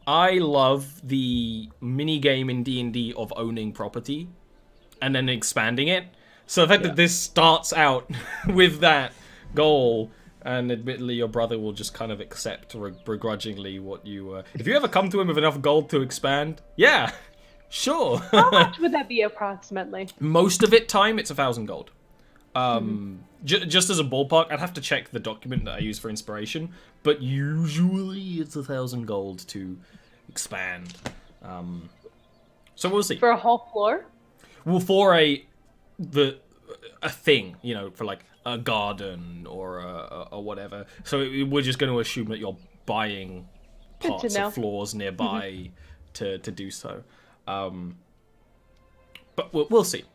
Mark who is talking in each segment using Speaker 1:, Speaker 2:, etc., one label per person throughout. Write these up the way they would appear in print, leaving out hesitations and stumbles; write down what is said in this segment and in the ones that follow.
Speaker 1: I love the mini game in D&D of owning property and then expanding it. So the fact that this starts out with that goal, and admittedly your brother will just kind of accept begrudgingly what you... if you ever come to him with enough gold to expand, yeah, sure.
Speaker 2: How much would that be approximately?
Speaker 1: Most of it time, it's 1,000 gold. Just as a ballpark, I'd have to check the document that I use for inspiration, but usually it's 1,000 gold to expand. So we'll see.
Speaker 2: For a whole floor?
Speaker 1: Well, for a thing, you know, for like a garden or whatever. So we're just going to assume that you're buying parts of floors nearby to do so. But we'll see.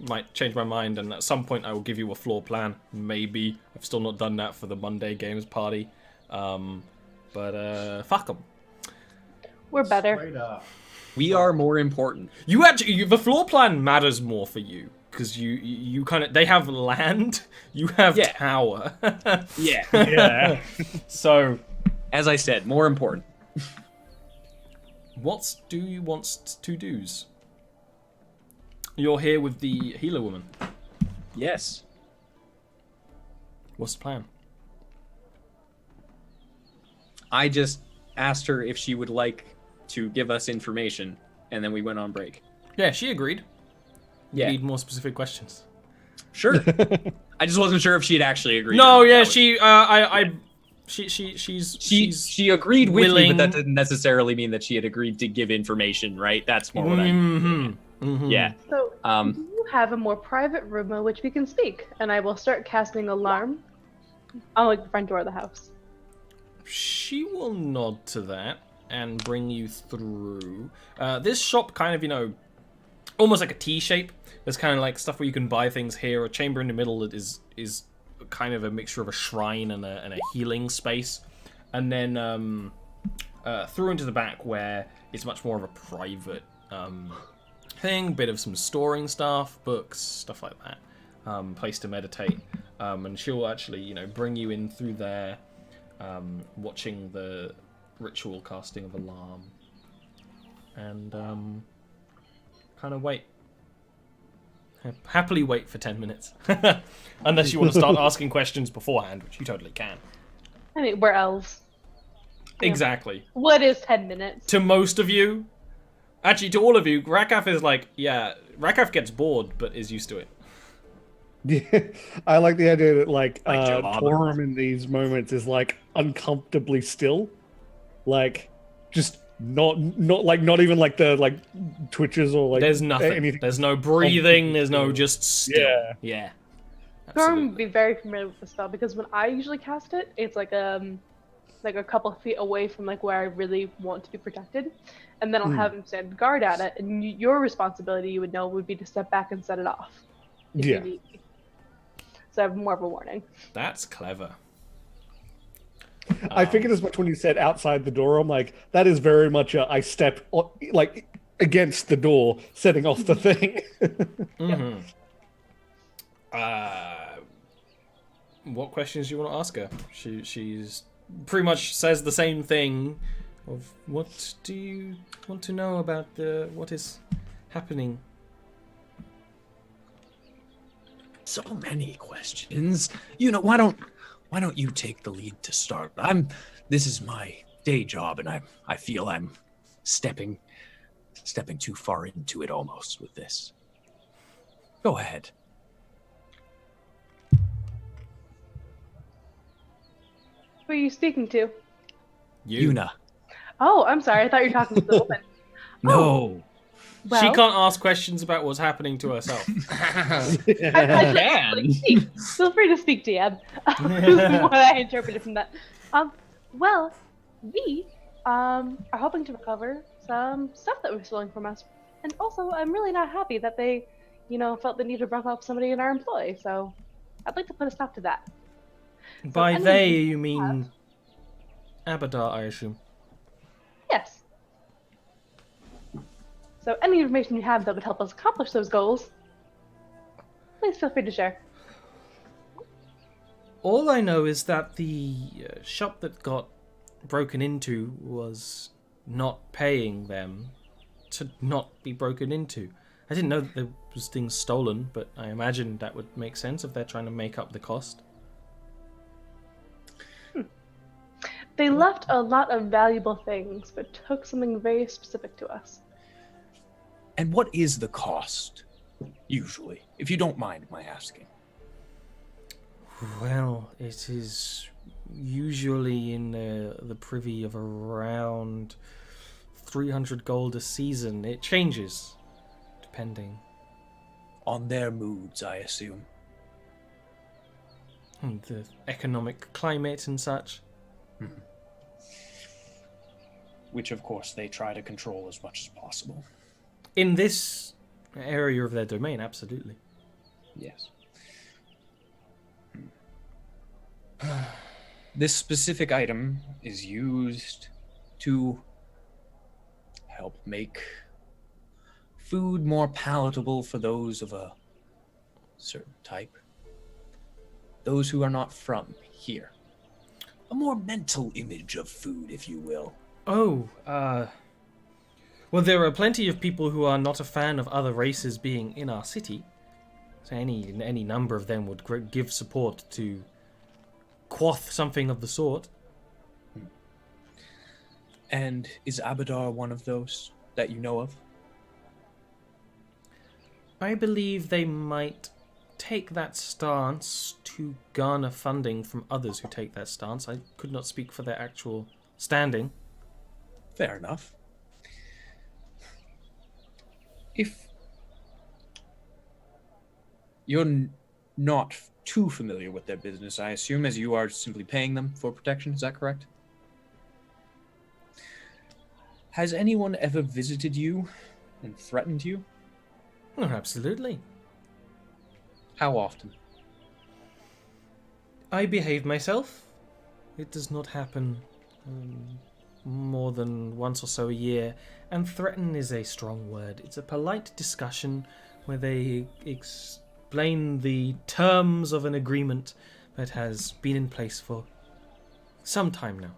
Speaker 1: Might change my mind, and at some point I will give you a floor plan. Maybe. I've still not done that for the Monday games party. But fuck them.
Speaker 2: We're better.
Speaker 3: We are more important.
Speaker 1: The floor plan matters more for you because you kind of, they have land, you have tower.
Speaker 3: Yeah.
Speaker 1: So,
Speaker 3: as I said, more important.
Speaker 1: What do you want to do's? You're here with the healer woman.
Speaker 3: Yes.
Speaker 1: What's the plan?
Speaker 3: I just asked her if she would like to give us information, and then we went on break.
Speaker 1: Yeah, she agreed.
Speaker 3: Yeah.
Speaker 1: Need more specific questions.
Speaker 3: Sure. I just wasn't sure if she'd actually agreed.
Speaker 1: No, yeah,
Speaker 3: she agreed with me, but that didn't necessarily mean that she had agreed to give information, right? That's more what I mean. Yeah.
Speaker 2: So, do you have a more private room in which we can speak? And I will start casting alarm on like the front door of the house.
Speaker 1: She will nod to that and bring you through. This shop kind of, you know, almost like a T shape. There's kind of like stuff where you can buy things here. A chamber in the middle that is kind of a mixture of a shrine and a healing space. And then through into the back where it's much more of a private thing. Bit of some storing stuff, books, stuff like that. Place to meditate. And she'll actually, you know, bring you in through there, watching the ritual casting of alarm. And kind of wait. Happily wait for 10 minutes. Unless you want to start asking questions beforehand, which you totally can.
Speaker 2: I mean, we're elves.
Speaker 1: Exactly.
Speaker 2: What is 10 minutes?
Speaker 1: To most of you, actually to all of you, Rakaf is like, yeah, Rakaf gets bored, but is used to it.
Speaker 4: Yeah, I like the idea that like Torum in these moments is like uncomfortably still, like just not even like the like twitches or like
Speaker 1: there's nothing. Anything. There's no breathing. There's no just still. Yeah.
Speaker 2: Torum would be very familiar with the spell because when I usually cast it, it's like a couple of feet away from like where I really want to be protected, and then I'll have him stand guard at it. And your responsibility, you would know, would be to step back and set it off. If you need me. So I have more of a warning.
Speaker 1: That's clever.
Speaker 4: I figured as much when you said outside the door. I'm like, that is very much I step like against the door, setting off the thing.
Speaker 1: What questions do you want to ask her? She's pretty much says the same thing. Of what do you want to know about what is happening?
Speaker 3: So many questions. You know, why don't you take the lead to start? This is my day job, and I feel I'm stepping too far into it almost with this. Go ahead.
Speaker 2: Who are you speaking to?
Speaker 3: Yuna.
Speaker 2: Oh, I'm sorry. I thought you were talking to the woman.
Speaker 3: No.
Speaker 2: Oh. Well,
Speaker 1: she can't ask questions about what's happening to herself.
Speaker 2: Feel free to speak, DM. What I interpreted from that. Well, we are hoping to recover some stuff that was stolen from us, and also I'm really not happy that they, felt the need to rough up somebody in our employ. So, I'd like to put a stop to that.
Speaker 1: By they, you mean Abadar, I assume.
Speaker 2: Yes. So any information you have that would help us accomplish those goals, please feel free to share.
Speaker 1: All I know is that the shop that got broken into was not paying them to not be broken into. I didn't know that there was things stolen, but I imagine that would make sense if they're trying to make up the cost.
Speaker 2: They left a lot of valuable things, but took something very specific to us.
Speaker 3: And what is the cost, usually, if you don't mind my asking?
Speaker 1: Well, it is usually in the privy of around 300 gold a season. It changes, depending.
Speaker 3: On their moods, I assume.
Speaker 1: And the economic climate and such.
Speaker 3: Which, of course, they try to control as much as possible.
Speaker 1: In this area of their domain, absolutely.
Speaker 3: Yes. This specific item is used to help make food more palatable for those of a certain type. Those who are not from here. A more mental image of food, if you will.
Speaker 1: Oh, well, there are plenty of people who are not a fan of other races being in our city. So any number of them would give support to quaff something of the sort.
Speaker 3: And is Abadar one of those that you know of?
Speaker 1: I believe they might take that stance to garner funding from others who take that stance. I could not speak for their actual standing.
Speaker 3: Fair enough. If you're not too familiar with their business, I assume, as you are simply paying them for protection, is that correct? Has anyone ever visited you and threatened you?
Speaker 1: Oh, absolutely.
Speaker 3: How often?
Speaker 1: I behave myself. It does not happen more than once or so a year, and threaten is a strong word. It's a polite discussion where they explain the terms of an agreement that has been in place for some time now.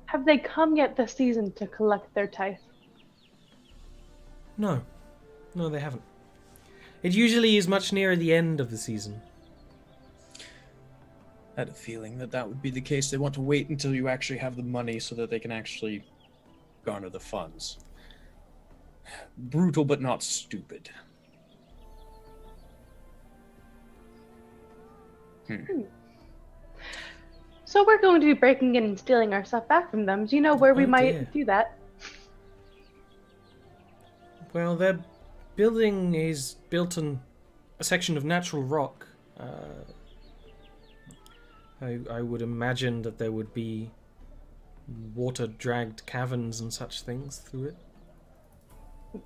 Speaker 2: Have they come yet this season to collect their tithe?
Speaker 1: No, they haven't. It usually is much nearer the end of the season.
Speaker 3: I had a feeling that would be the case. They want to wait until you actually have the money so that they can actually garner the funds. Brutal, but not stupid.
Speaker 2: So we're going to be breaking in and stealing our stuff back from them. Do you know where we might do that?
Speaker 1: Well, their building is built on a section of natural rock. I would imagine that there would be water-dragged caverns and such things through it.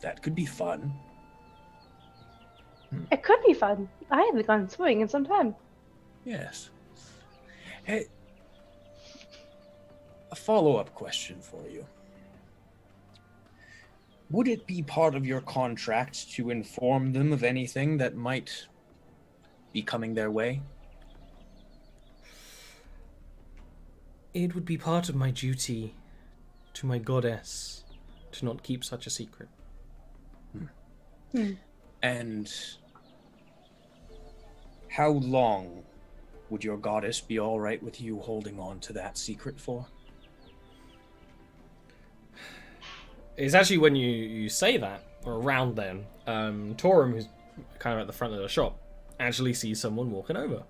Speaker 3: That could be fun.
Speaker 2: It could be fun. I haven't gone swimming in some time.
Speaker 3: Yes. Hey, a follow-up question for you. Would it be part of your contract to inform them of anything that might be coming their way?
Speaker 1: It would be part of my duty to my goddess to not keep such a secret.
Speaker 3: And how long would your goddess be all right with you holding on to that secret for?
Speaker 1: It's actually when you say that, or around then, Torum, who's kind of at the front of the shop, actually sees someone walking over.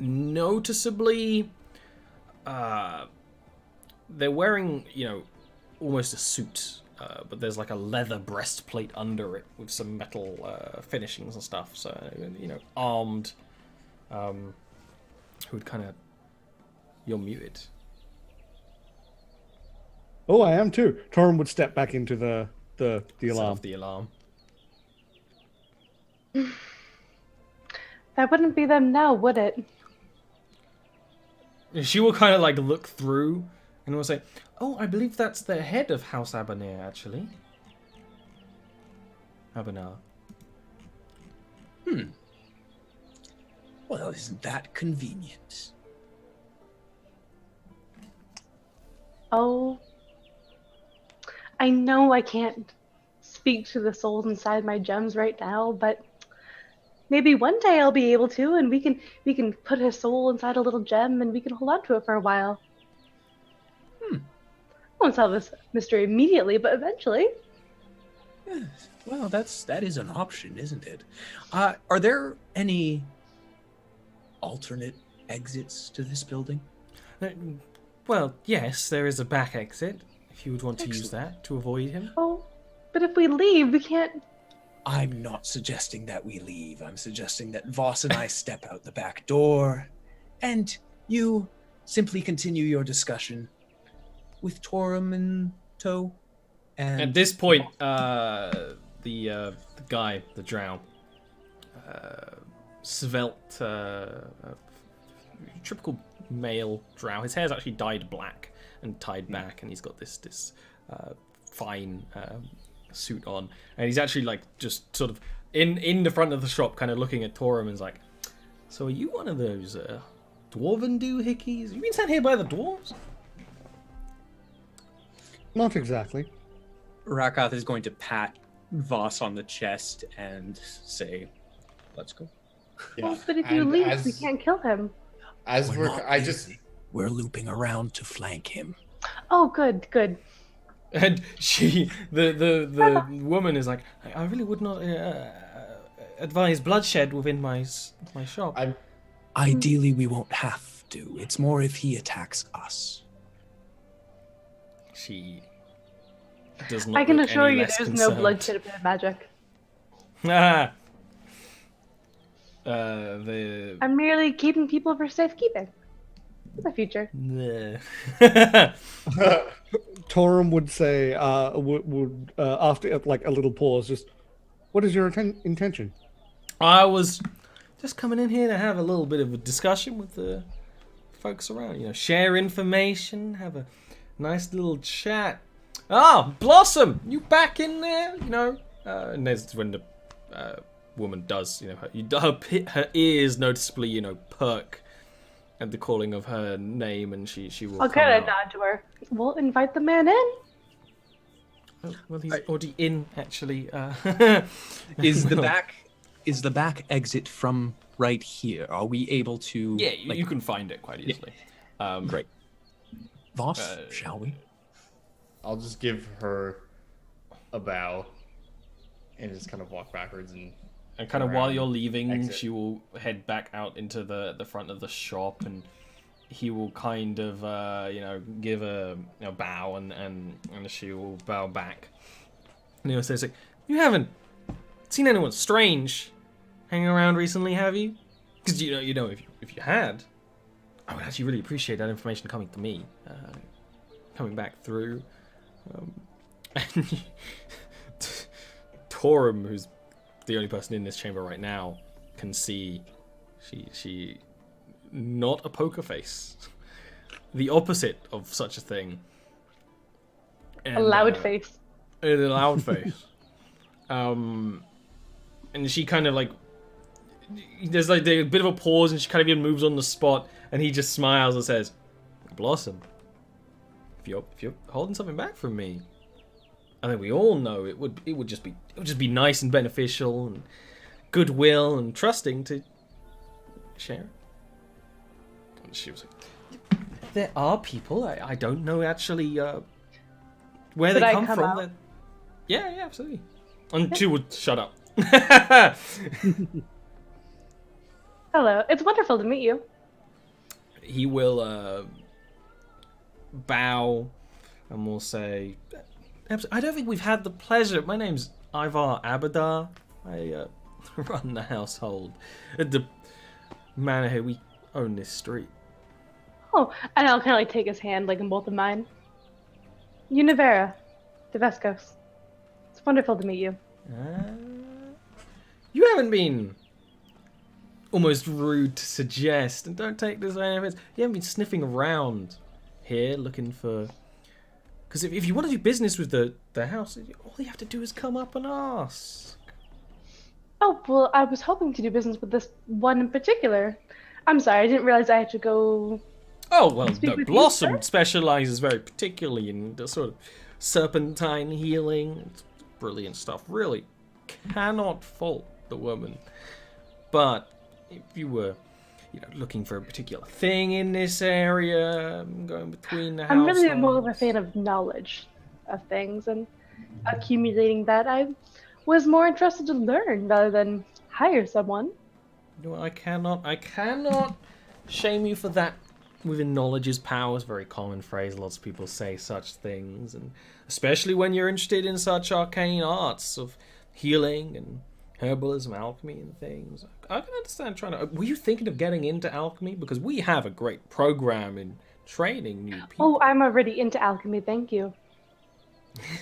Speaker 1: Noticeably, they're wearing, almost a suit, but there's like a leather breastplate under it with some metal finishings and stuff. So, armed. Who would kind of... You're muted.
Speaker 4: Oh, I am too. Torum would step back into the alarm.
Speaker 1: Off the alarm.
Speaker 2: That wouldn't be them now, would it?
Speaker 1: She will kind of like look through and will say, "Oh, I believe that's the head of House Abanir, actually." Abanar.
Speaker 3: Well, isn't that convenient?
Speaker 2: Oh, I know I can't speak to the souls inside my gems right now, but maybe one day I'll be able to, and we can put his soul inside a little gem, and we can hold on to it for a while. I won't solve this mystery immediately, but eventually.
Speaker 3: Yes. Well, that is an option, isn't it? Are there any alternate exits to this building?
Speaker 1: Well, yes, there is a back exit, if you would want to use
Speaker 3: Excellent.
Speaker 1: that to avoid him.
Speaker 2: Oh, but if we leave, we can't.
Speaker 3: I'm not suggesting that we leave. I'm suggesting that Voss and I step out the back door, and you simply continue your discussion with Torum in tow. And
Speaker 1: At this point, the guy, the drow, svelte, typical male drow. His hair's actually dyed black and tied back, and he's got this fine suit on, and he's actually like just sort of in the front of the shop, kind of looking at Torum, and is like, "So are you one of those dwarven doohickeys? You been sent here by the dwarves?"
Speaker 4: Not exactly.
Speaker 3: Rakath is going to pat Voss on the chest and say, "Let's go."
Speaker 5: Yeah.
Speaker 2: Well, but if you
Speaker 5: and
Speaker 2: leave, we can't kill him.
Speaker 5: As
Speaker 3: We're not
Speaker 5: I just
Speaker 3: leaving. We're looping around to flank him.
Speaker 2: Oh, good, good.
Speaker 1: And the woman is like, I really would not advise bloodshed within my shop.
Speaker 3: Ideally, we won't have to. It's more if he attacks us.
Speaker 1: She does not.
Speaker 2: I can
Speaker 1: look
Speaker 2: assure
Speaker 1: any
Speaker 2: you
Speaker 1: less
Speaker 2: there's
Speaker 1: concerned.
Speaker 2: no bloodshed of magic.
Speaker 1: Ah.
Speaker 2: I'm merely keeping people for safekeeping. For the future.
Speaker 4: Torum would say, would after like a little pause, just, what is your intention?
Speaker 1: I was just coming in here to have a little bit of a discussion with the folks around. You know, share information, have a nice little chat. Ah, Blossom, you back in there? You know, and there's when the woman does, you know, her ears noticeably, you know, perk at the calling of her name, and she will.
Speaker 2: I'll
Speaker 1: come
Speaker 2: kind of
Speaker 1: out.
Speaker 2: nod to her. We'll invite the man in.
Speaker 1: Oh, well, he's already in, actually.
Speaker 3: Is the back exit from right here? Are we able to?
Speaker 1: Yeah, you can find it quite easily.
Speaker 3: Great. Voss, shall we?
Speaker 5: I'll just give her a bow and just kind of walk backwards and
Speaker 1: kind of while you're leaving,
Speaker 5: exit.
Speaker 1: she will head back out into the front of the shop, and he will kind of you know, give a bow, and she will bow back. And he'll say, like, "You haven't seen anyone strange hanging around recently, have you? Because you know, if you had, I would actually really appreciate that information coming to me, coming back through." And Torum, who's the only person in this chamber right now, can see she not a poker face, the opposite of such a thing. And,
Speaker 2: A loud face.
Speaker 1: a loud face. And she kind of like, there's like a bit of a pause, and she kind of even moves on the spot, and he just smiles and says, "Blossom, if you're holding something back from me, I think we all know it would just be nice and beneficial and goodwill and trusting to share." And she was like, "There are people, I don't know actually where
Speaker 2: Should
Speaker 1: they
Speaker 2: I
Speaker 1: come
Speaker 2: come
Speaker 1: from."
Speaker 2: out?
Speaker 1: Yeah, absolutely. And she would shut up.
Speaker 2: Hello, it's wonderful to meet you.
Speaker 1: He will bow and will say, "I don't think we've had the pleasure. My name's Ivar Abadar. I run the household at the manor here. We own this street."
Speaker 2: Oh, and I'll kind of like take his hand, like in both of mine. Univera, Devescos. It's wonderful to meet you.
Speaker 1: You haven't been almost rude to suggest, and don't take this as any offense, you haven't been sniffing around here looking for... Because if you want to do business with the house, all you have to do is come up and ask.
Speaker 2: Oh, well, I was hoping to do business with this one in particular. I'm sorry, I didn't realize I had to go
Speaker 1: Oh, well,
Speaker 2: Speak
Speaker 1: no,
Speaker 2: with you,
Speaker 1: Blossom
Speaker 2: sir?
Speaker 1: specializes very particularly in the sort of serpentine healing. It's brilliant stuff. Really cannot fault the woman. But if you were, looking for a particular thing in this area, going between the
Speaker 2: I'm really
Speaker 1: households.
Speaker 2: more of a fan of knowledge of things and accumulating that. I was more interested to learn rather than hire someone.
Speaker 1: No, I cannot shame you for that. Within knowledge is power is a very common phrase. Lots of people say such things, and especially when you're interested in such arcane arts of healing and herbalism, alchemy, and things. I can understand trying to. Were you thinking of getting into alchemy? Because we have a great program in training new people.
Speaker 2: Oh, I'm already into alchemy, thank you.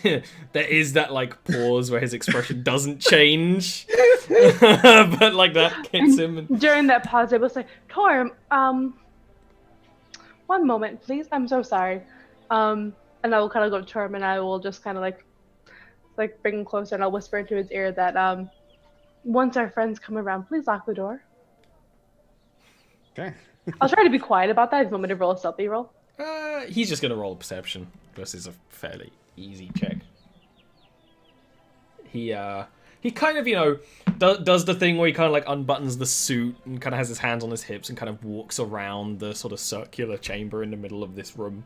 Speaker 1: There is that like pause where his expression doesn't change, but like that hits him. And...
Speaker 2: During that pause, I was like, Torm, one moment, please. I'm so sorry. And I will kind of go to Torm, and I will just kind of like bring him closer, and I'll whisper into his ear that once our friends come around, please lock the door.
Speaker 4: Okay.
Speaker 2: I'll try to be quiet about that. If you want me to roll a stealthy roll.
Speaker 1: He's just gonna roll a perception versus a fairly easy check. He kind of, does the thing where he kind of like unbuttons the suit and kind of has his hands on his hips and kind of walks around the sort of circular chamber in the middle of this room,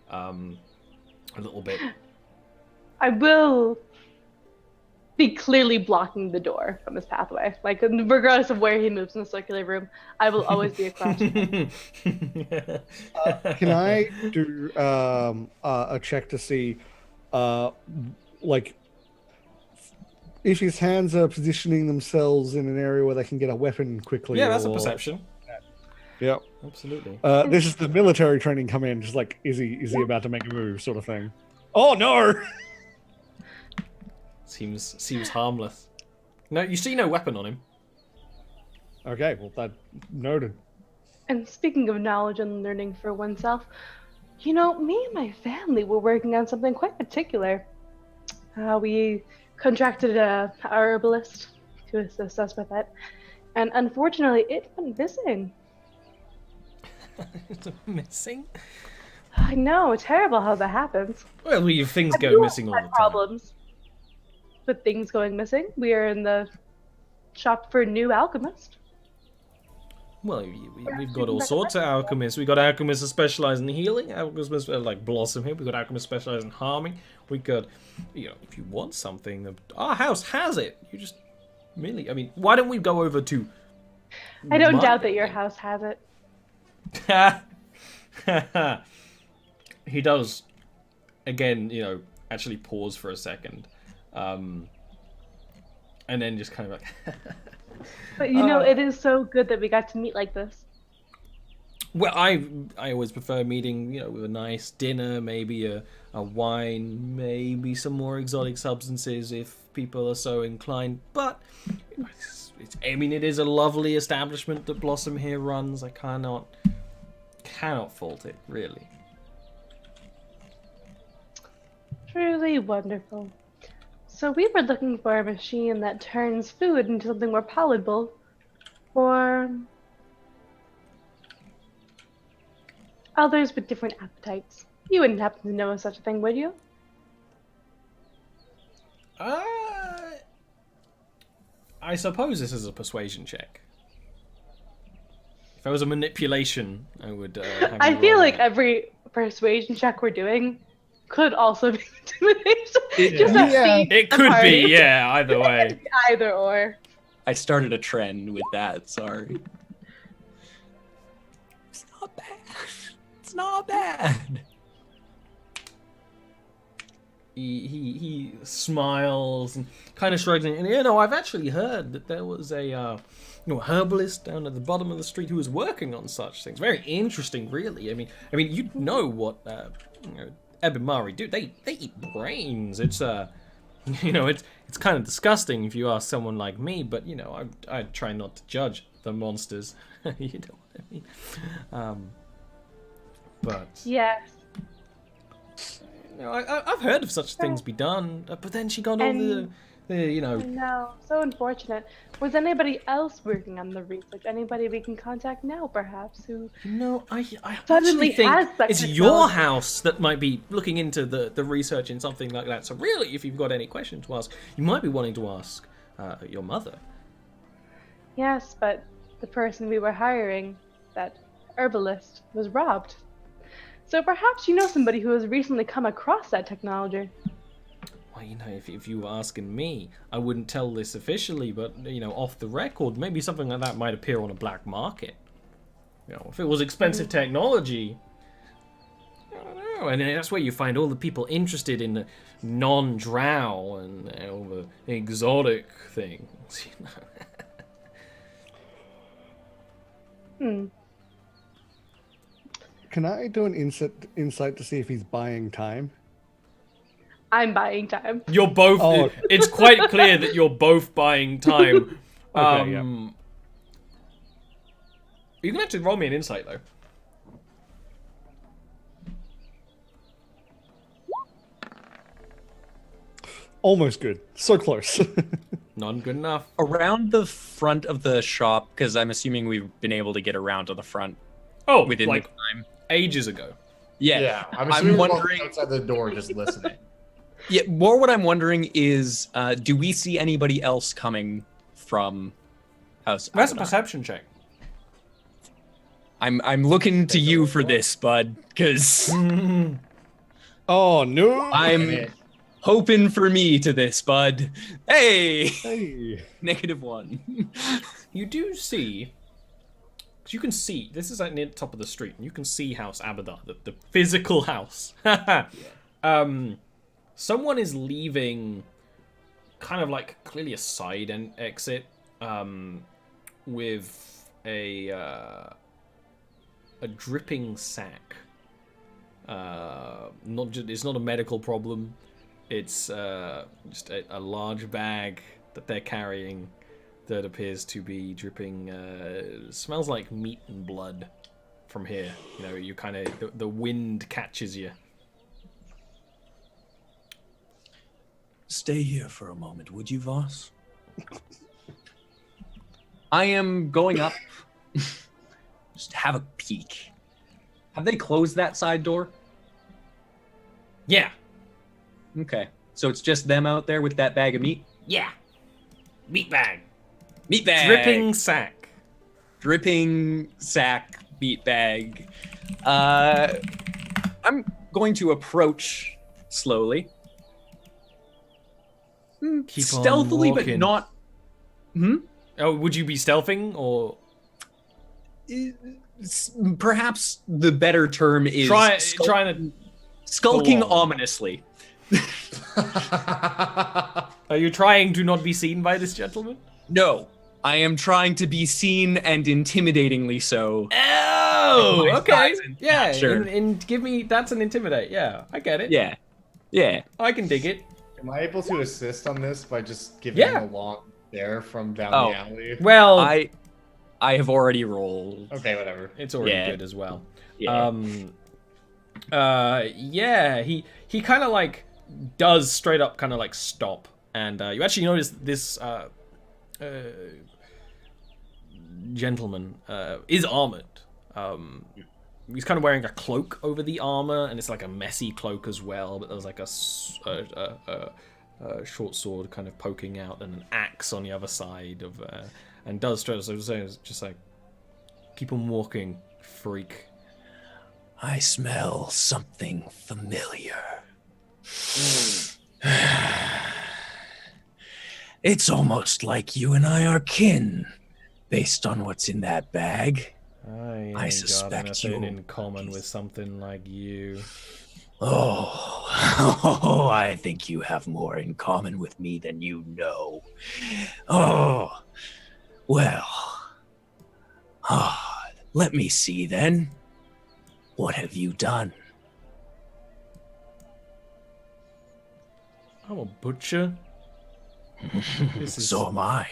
Speaker 1: a little bit.
Speaker 2: I will be clearly blocking the door from his pathway. Like, regardless of where he moves in the circular room, I will always be across from him.
Speaker 4: Can I do a check to see, like, if his hands are positioning themselves in an area where they can get a weapon quickly?
Speaker 1: Yeah, that's a
Speaker 4: or...
Speaker 1: perception.
Speaker 4: Yep.
Speaker 1: Absolutely.
Speaker 4: This is the military training come in, just like, is he about to make a move, sort of thing. Oh no!
Speaker 1: Seems harmless. No, you see no weapon on him.
Speaker 4: Okay, well, that noted.
Speaker 2: And speaking of knowledge and learning for oneself, me and my family were working on something quite particular. We contracted a herbalist to assist us with it, and unfortunately, it went missing.
Speaker 1: It's missing?
Speaker 2: I know, terrible how that happens.
Speaker 1: Well, things
Speaker 2: Have
Speaker 1: go
Speaker 2: you
Speaker 1: missing all the
Speaker 2: had
Speaker 1: time.
Speaker 2: problems with things going missing? We are in the shop for a new alchemist.
Speaker 1: Well, we've got all sorts of alchemists. We've got alchemists that specialize in healing, alchemists like Blossom here. We've got alchemists specialize in harming. We've got, if you want something, our house has it. You just really, why don't we go over to...
Speaker 2: I don't doubt that your house has it.
Speaker 1: He does, again, actually pause for a second. And then just kind of like...
Speaker 2: But it is so good that we got to meet like this.
Speaker 1: Well, I always prefer meeting, with a nice dinner, maybe a wine, maybe some more exotic substances if people are so inclined. But it is a lovely establishment that Blossom here runs. I cannot fault it, really.
Speaker 2: Truly wonderful. So we were looking for a machine that turns food into something more palatable for others with different appetites. You wouldn't happen to know of such a thing, would you?
Speaker 1: I suppose this is a persuasion check. If it was a manipulation, I would have
Speaker 2: I
Speaker 1: you
Speaker 2: feel
Speaker 1: roll
Speaker 2: like
Speaker 1: that.
Speaker 2: every persuasion check we're doing could also be intimidation.
Speaker 1: It could be, yeah, either way.
Speaker 2: Either or.
Speaker 3: I started a trend with that, sorry. It's not bad. It's not bad.
Speaker 1: He smiles and kind of shrugs, and I've actually heard that there was a herbalist down at the bottom of the street who was working on such things. Very interesting, really. I mean, you know what Ebimari do? They eat brains. It's it's kind of disgusting if you ask someone like me, but I try not to judge the monsters. You know what I mean? But
Speaker 2: Yes.
Speaker 1: I've heard of such things be done, but then she got all You know.
Speaker 2: No, so unfortunate. Was anybody else working on the research? Anybody we can contact now, perhaps, who...
Speaker 1: No, I
Speaker 2: Suddenly
Speaker 1: actually think
Speaker 2: has that
Speaker 1: it's
Speaker 2: technology.
Speaker 1: your house that might be looking into the research in something like that. So really, if you've got any questions to ask, you might be wanting to ask your mother.
Speaker 2: Yes, but the person we were hiring, that herbalist, was robbed. So perhaps you know somebody who has recently come across that technology.
Speaker 1: Well, you know, if you were asking me, I wouldn't tell this officially, but, you know, off the record, maybe something like that might appear on a black market. You know, if it was expensive technology, I don't know. And that's where you find all the people interested in the non-drow and all the exotic things, you know.
Speaker 4: Can I do an insight to see if he's buying time?
Speaker 2: I'm buying time.
Speaker 1: You're both.
Speaker 4: Oh.
Speaker 1: It's quite clear that you're both buying time.
Speaker 4: Okay, yeah.
Speaker 1: You can actually roll me an insight though.
Speaker 4: Almost good. So close.
Speaker 1: Not good enough.
Speaker 3: Around the front of the shop, because I'm assuming we've been able to get around to the front
Speaker 1: Oh,
Speaker 3: within
Speaker 1: like
Speaker 3: the time.
Speaker 1: ages ago.
Speaker 5: Yeah, I'm
Speaker 3: I'm wondering.
Speaker 5: wondering outside the door, just listening.
Speaker 3: Yeah, more what I'm wondering is, do we see anybody else coming from House?
Speaker 1: That's a
Speaker 3: Abaddon?
Speaker 1: perception check.
Speaker 3: I'm looking to you for this, bud, because
Speaker 4: Oh no!
Speaker 3: I'm hoping for me to this, bud. Hey,
Speaker 4: Hey.
Speaker 3: -1.
Speaker 1: You do see. Because you can see. This is like near the top of the street, and you can see House Abaddon, the physical house. Someone is leaving, kind of like clearly a side exit, with a dripping sack. It's not a medical problem. It's just a large bag that they're carrying that appears to be dripping. Smells like meat and blood from here. You know, you kind of the wind catches you.
Speaker 3: Stay here for a moment, would you, Voss? I am going up. Just have a peek. Have they closed that side door?
Speaker 1: Yeah,
Speaker 3: Okay. So it's just them out there with that bag of meat?
Speaker 1: yeah. Meat bag.
Speaker 3: Meat bag!
Speaker 1: Dripping sack.
Speaker 3: Dripping sack meat bag. I'm going to approach slowly.
Speaker 1: Keep
Speaker 3: Stealthily,
Speaker 1: on
Speaker 3: but
Speaker 1: walking.
Speaker 3: not...
Speaker 1: Oh, would you be stealthing or
Speaker 3: Perhaps the better term is
Speaker 1: trying to?
Speaker 3: skulking
Speaker 1: go on.
Speaker 3: ominously.
Speaker 1: Are you trying to not be seen by this gentleman?
Speaker 3: No, I am trying to be seen and intimidatingly so.
Speaker 1: Oh,
Speaker 3: My
Speaker 1: okay.
Speaker 3: size and
Speaker 1: Yeah,
Speaker 3: stature.
Speaker 1: and give me that's an intimidate. Yeah, I get it.
Speaker 3: Yeah, yeah.
Speaker 1: I can dig it.
Speaker 5: Am I able to assist on this by just giving
Speaker 1: Yeah.
Speaker 5: him a long stare from down
Speaker 3: Oh.
Speaker 5: the alley?
Speaker 1: Well,
Speaker 3: I have already rolled.
Speaker 5: Okay, whatever.
Speaker 1: it's already
Speaker 3: Yeah.
Speaker 1: good as well.
Speaker 3: Yeah.
Speaker 1: Yeah, he kind of like does straight up kind of like stop, and you actually notice this gentleman is armored. He's kind of wearing a cloak over the armor, and it's like a messy cloak as well. But there's like a short sword kind of poking out, and an axe on the other side of, and does straight. So it's just like, keep on walking, freak.
Speaker 3: I smell something familiar. It's almost like you and I are kin, based on what's in that bag.
Speaker 1: I
Speaker 3: I
Speaker 1: ain't
Speaker 3: suspect
Speaker 1: got anything
Speaker 3: you-
Speaker 1: in common with something like you.
Speaker 3: Oh, I think you have more in common with me than you know. Oh, well. Let me see then. What have you done?
Speaker 1: I'm a butcher. This is...
Speaker 3: So am I.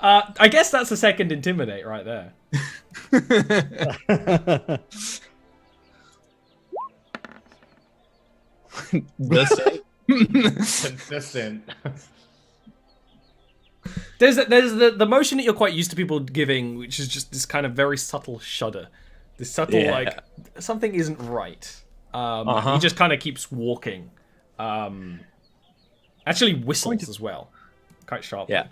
Speaker 1: I guess that's the second intimidate right there.
Speaker 3: The same.
Speaker 5: Consistent.
Speaker 1: There's the motion that you're quite used to people giving, which is just this kind of very subtle shudder. This subtle, like, something isn't right. He just kind of keeps walking. Actually whistles as well. Quite sharply.
Speaker 3: Yeah.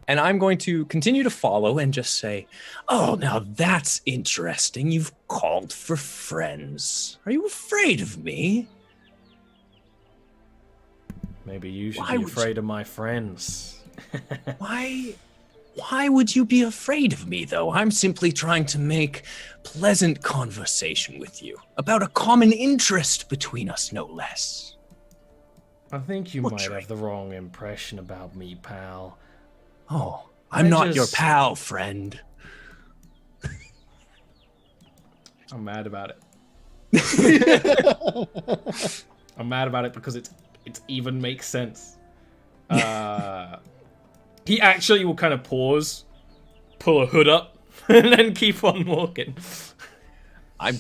Speaker 3: And I'm going to continue to follow and just say, oh, now that's interesting. You've called for friends. Are you afraid of me?
Speaker 1: Maybe you should be afraid of my friends.
Speaker 3: Why would you be afraid of me, though? I'm simply trying to make pleasant conversation with you about a common interest between us, no less.
Speaker 1: I think you might have the wrong impression about me, pal.
Speaker 3: Oh, I'm not your pal, friend.
Speaker 1: I'm mad about it. I'm mad about it because it even makes sense. He actually will kind of pause, pull a hood up, and then keep on walking.
Speaker 3: I'm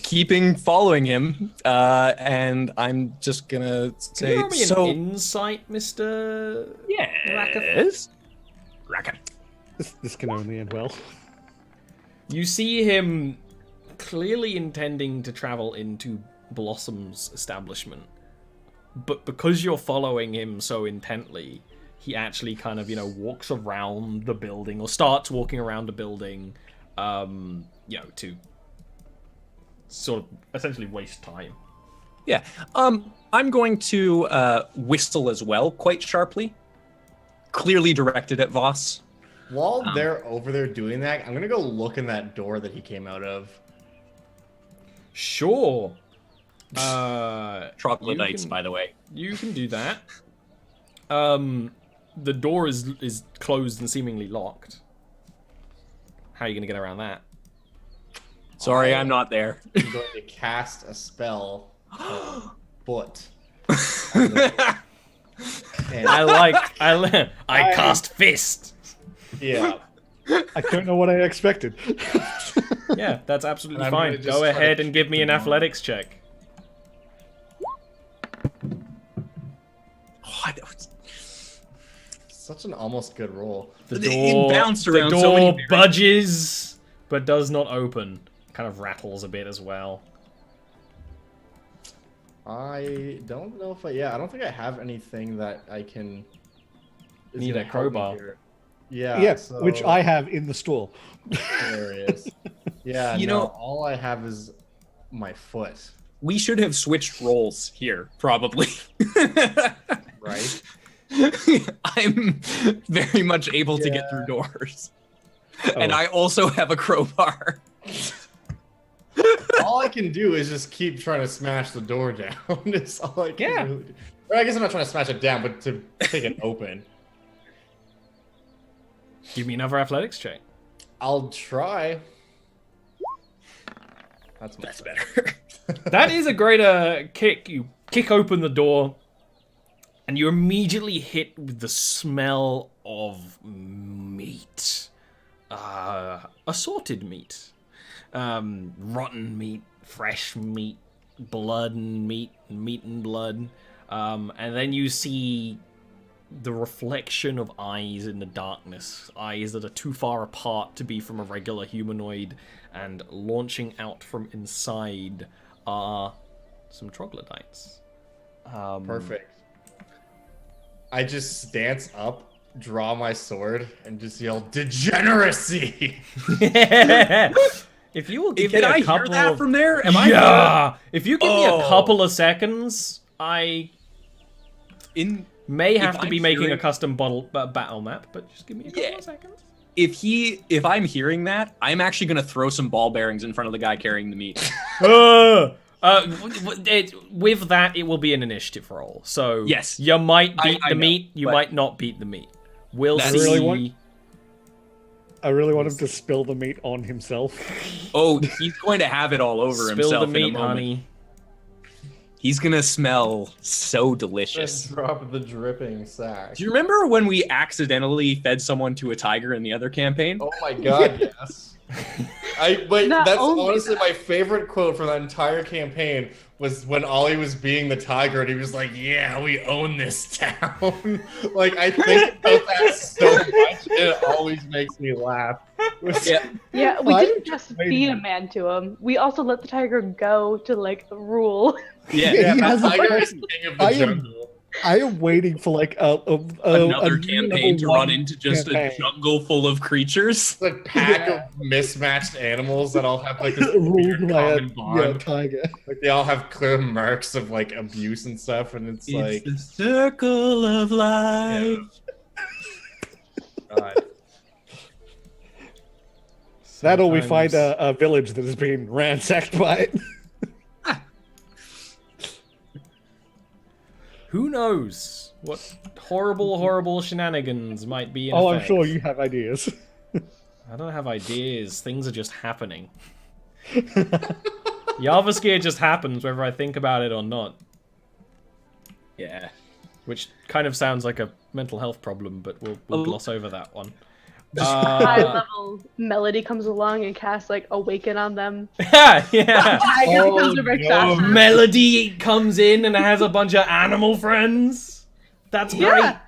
Speaker 3: following him, and I'm just gonna say,
Speaker 1: Can you roll me an insight, Mr.
Speaker 3: Yes. Racket.
Speaker 4: This can only end well.
Speaker 1: You see him clearly intending to travel into Blossom's establishment, but because you're following him so intently, he actually kind of, walks around the building, or starts walking around the building, to sort of essentially waste time.
Speaker 3: Yeah. I'm going to whistle as well, quite sharply. Clearly directed at Voss.
Speaker 5: While they're over there doing that, I'm gonna go look in that door that he came out of.
Speaker 1: Sure.
Speaker 3: Troglodytes, by the way.
Speaker 1: You can do that. The door is closed and seemingly locked. How are you gonna get around that?
Speaker 3: Sorry, I'm not there.
Speaker 5: I'm going to cast a spell called Foot.
Speaker 1: I cast Fist.
Speaker 5: Yeah.
Speaker 4: I don't know what I expected.
Speaker 1: Yeah, that's absolutely fine. Go ahead and give me an athletics check.
Speaker 5: Such an almost good roll.
Speaker 1: The door budges, but does not open. Kind of rattles a bit as well.
Speaker 5: I don't know if I don't think I have anything that I can.
Speaker 1: Need a crowbar.
Speaker 5: Yeah.
Speaker 4: Yeah, which I have in the store.
Speaker 5: Hilarious. Yeah, all I have is my foot.
Speaker 3: We should have switched roles here, probably.
Speaker 5: Right?
Speaker 3: I'm very much able to get through doors. And I also have a crowbar.
Speaker 5: All I can do is just keep trying to smash the door down. That's all I can do. Or I guess I'm not trying to smash it down, but to take it open.
Speaker 1: Give me another athletics check.
Speaker 5: I'll try. That's better.
Speaker 1: That is a greater kick. You kick open the door, and you're immediately hit with the smell of meat. Assorted meat. Rotten meat, fresh meat, blood and meat and blood. And then you see the reflection of eyes in the darkness. Eyes that are too far apart to be from a regular humanoid. And launching out from inside are some troglodytes.
Speaker 5: Perfect. I just stance up, draw my sword, and just yell, "Degeneracy!"
Speaker 1: If you will give me
Speaker 3: I
Speaker 1: a couple
Speaker 3: hear that
Speaker 1: of...
Speaker 3: from there?
Speaker 1: If you give me a couple of seconds, I may have to be making a custom battle map, but just give me a couple of seconds.
Speaker 3: If I'm hearing that, I'm actually gonna throw some ball bearings in front of the guy carrying the meat.
Speaker 1: With that, it will be an initiative roll. So
Speaker 3: yes,
Speaker 1: you might beat the meat, you might not beat the meat. We'll see.
Speaker 4: I really want him to spill the meat on himself.
Speaker 3: Oh, he's going to have it all over himself.
Speaker 1: Spill the meat,
Speaker 3: in a moment.
Speaker 1: honey.
Speaker 3: He's gonna smell so delicious.
Speaker 5: Just drop the dripping sack.
Speaker 3: Do you remember when we accidentally fed someone to a tiger in the other campaign?
Speaker 5: Oh my god, yes.
Speaker 2: Not
Speaker 5: that's
Speaker 2: only
Speaker 5: honestly
Speaker 2: that.
Speaker 5: my favorite quote from that entire campaign was when Ollie was being the tiger and he was like, "Yeah, we own this town." Like I think about that so much, it always makes me laugh.
Speaker 2: Yeah, we
Speaker 4: I'm
Speaker 2: didn't just
Speaker 4: waiting.
Speaker 2: feed a man to him. We also let the tiger go to like rule.
Speaker 3: Yeah.
Speaker 4: He has
Speaker 5: the
Speaker 4: a
Speaker 5: tiger is
Speaker 4: person.
Speaker 5: king of the
Speaker 4: I am-
Speaker 5: jungle.
Speaker 4: I am waiting for like
Speaker 3: Another
Speaker 4: a
Speaker 3: campaign to
Speaker 4: level
Speaker 3: run
Speaker 4: one
Speaker 3: into just a
Speaker 4: campaign.
Speaker 3: jungle full of creatures.
Speaker 5: It's a pack of mismatched animals that all have like this
Speaker 4: Ruled
Speaker 5: weird
Speaker 4: by a
Speaker 5: common bond.
Speaker 4: tiger.
Speaker 5: Like they all have clear marks of like abuse and stuff, and it's like
Speaker 3: the circle of life.
Speaker 5: God.
Speaker 4: That or we find
Speaker 1: Sometimes-
Speaker 4: a village that has been ransacked by it.
Speaker 1: Who knows what horrible shenanigans might be in
Speaker 4: Oh, I'm
Speaker 1: effect.
Speaker 4: sure you have ideas.
Speaker 1: I don't have ideas. Things are just happening. Jarviskjir just happens whether I think about it or not.
Speaker 3: Yeah.
Speaker 1: Which kind of sounds like a mental health problem, but we'll gloss over that one.
Speaker 2: High level melody comes along and casts like awaken on them.
Speaker 1: Yeah.
Speaker 2: Tiger becomes a Rakshasa.
Speaker 1: Melody comes in and has a bunch of animal friends. That's great.
Speaker 2: Yeah,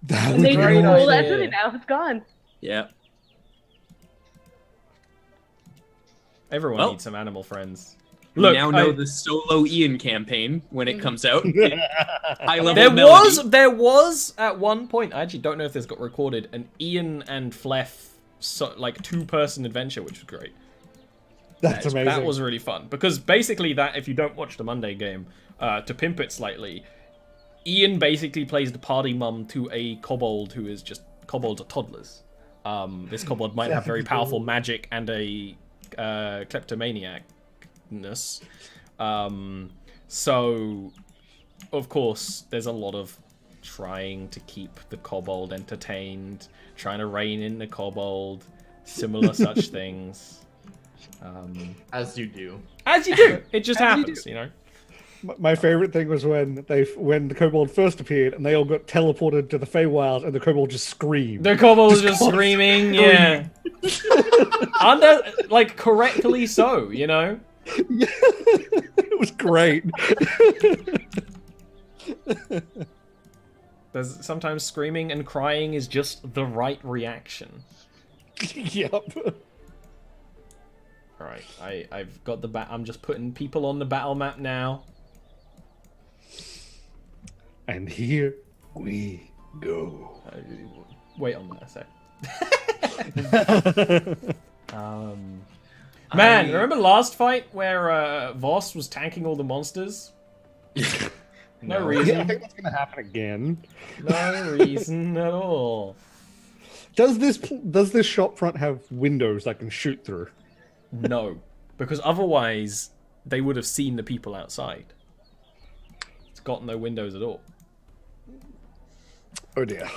Speaker 4: That
Speaker 2: and
Speaker 4: would
Speaker 2: they
Speaker 4: be
Speaker 2: just
Speaker 1: great
Speaker 2: roll
Speaker 1: idea.
Speaker 2: that now. It's gone.
Speaker 3: Yeah.
Speaker 1: Everyone
Speaker 3: Well,
Speaker 1: needs some animal friends.
Speaker 3: We
Speaker 1: Look,
Speaker 3: now know the solo Ian campaign when it comes out. High level
Speaker 1: there was at one point, I actually don't know if this got recorded, an Ian and Flef like 2-person adventure, which was great.
Speaker 4: That's amazing.
Speaker 1: That was really fun because basically that, if you don't watch the Monday game, to pimp it slightly, Ian basically plays the party mum to a kobold who is just kobolds are toddlers. This kobold might have very powerful magic and a kleptomaniacness. So of course there's a lot of trying to keep the kobold entertained, trying to rein in the kobold, similar such things.
Speaker 5: As you do.
Speaker 1: As you do, it just happens, you know.
Speaker 4: My favorite thing was when the kobold first appeared and they all got teleported to the Feywild and the kobold just screamed.
Speaker 1: The kobold was just screaming, yeah. Like correctly so, you know.
Speaker 4: It was great.
Speaker 1: There's sometimes screaming and crying is just the right reaction.
Speaker 4: Yep.
Speaker 1: All right, I've got I'm just putting people on the battle map now.
Speaker 4: And here we go.
Speaker 1: Wait on that a sec. Man, remember last fight where Voss was tanking all the monsters? No
Speaker 4: Yeah, I
Speaker 1: reason.
Speaker 4: think that's gonna happen again.
Speaker 1: No reason at all.
Speaker 4: Does this shop front have windows I can shoot through?
Speaker 1: No, because otherwise they would have seen the people outside. It's got no windows at all.
Speaker 4: Oh dear.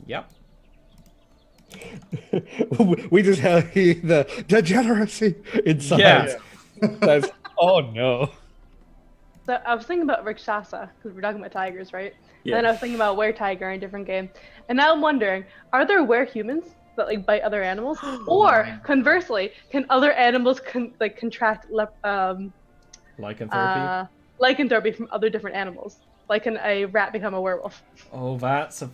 Speaker 1: Yep.
Speaker 4: We just have here the degeneracy inside.
Speaker 1: Yeah.
Speaker 4: That's, oh no.
Speaker 2: So I was thinking about Rakshasa because we're talking about tigers, right?
Speaker 3: Yeah.
Speaker 2: And then I was thinking about were-tiger in a different game, and now I'm wondering: are there were-humans that like bite other animals, or conversely, can other animals contract
Speaker 1: Lycanthropy.
Speaker 2: lycanthropy from other different animals? Like, can a rat become a werewolf?
Speaker 1: Oh, that's too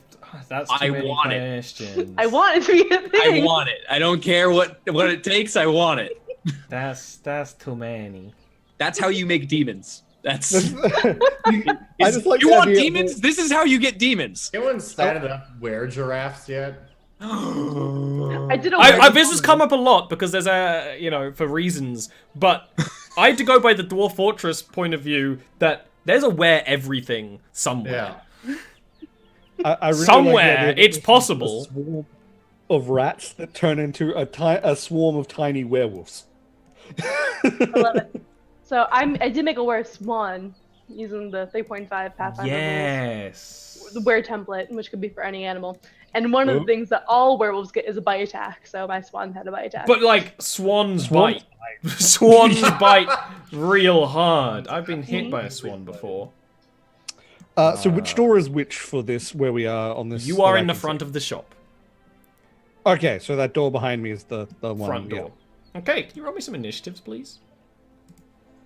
Speaker 3: I
Speaker 1: many
Speaker 3: want it.
Speaker 1: questions.
Speaker 2: I want it to be a thing.
Speaker 3: I want it. I don't care what it takes. I want it.
Speaker 1: That's too many.
Speaker 3: That's how you make demons. That's.
Speaker 4: I just like
Speaker 3: You
Speaker 4: the
Speaker 3: want
Speaker 4: idea
Speaker 3: demons?
Speaker 4: that-
Speaker 3: This is how you get demons.
Speaker 5: Anyone started up were-giraffes yet?
Speaker 2: I did a
Speaker 1: This has come up a lot because there's for reasons, but I had to go by the Dwarf Fortress point of view that there's a where everything somewhere.
Speaker 5: Yeah.
Speaker 4: I really
Speaker 1: Somewhere,
Speaker 4: like the idea that
Speaker 1: it's
Speaker 4: there's
Speaker 1: possible.
Speaker 4: a swarm of rats that turn into a swarm of tiny werewolves.
Speaker 2: I love it. So I did make a were-swan using the 3.5 Pathfinder rules.
Speaker 1: Yes.
Speaker 2: The were template, which could be for any animal. And one of the things that all werewolves get is a bite attack. So my swan had a bite attack.
Speaker 1: But like swans bite. Swans bite real hard. I've been hit by a swan before.
Speaker 4: So which door is which for this, where we are on this?
Speaker 1: You are in the front of the shop.
Speaker 4: Okay, so that door behind me is the one.
Speaker 1: Front
Speaker 4: yeah.
Speaker 1: door. Okay, can you roll me some initiatives, please?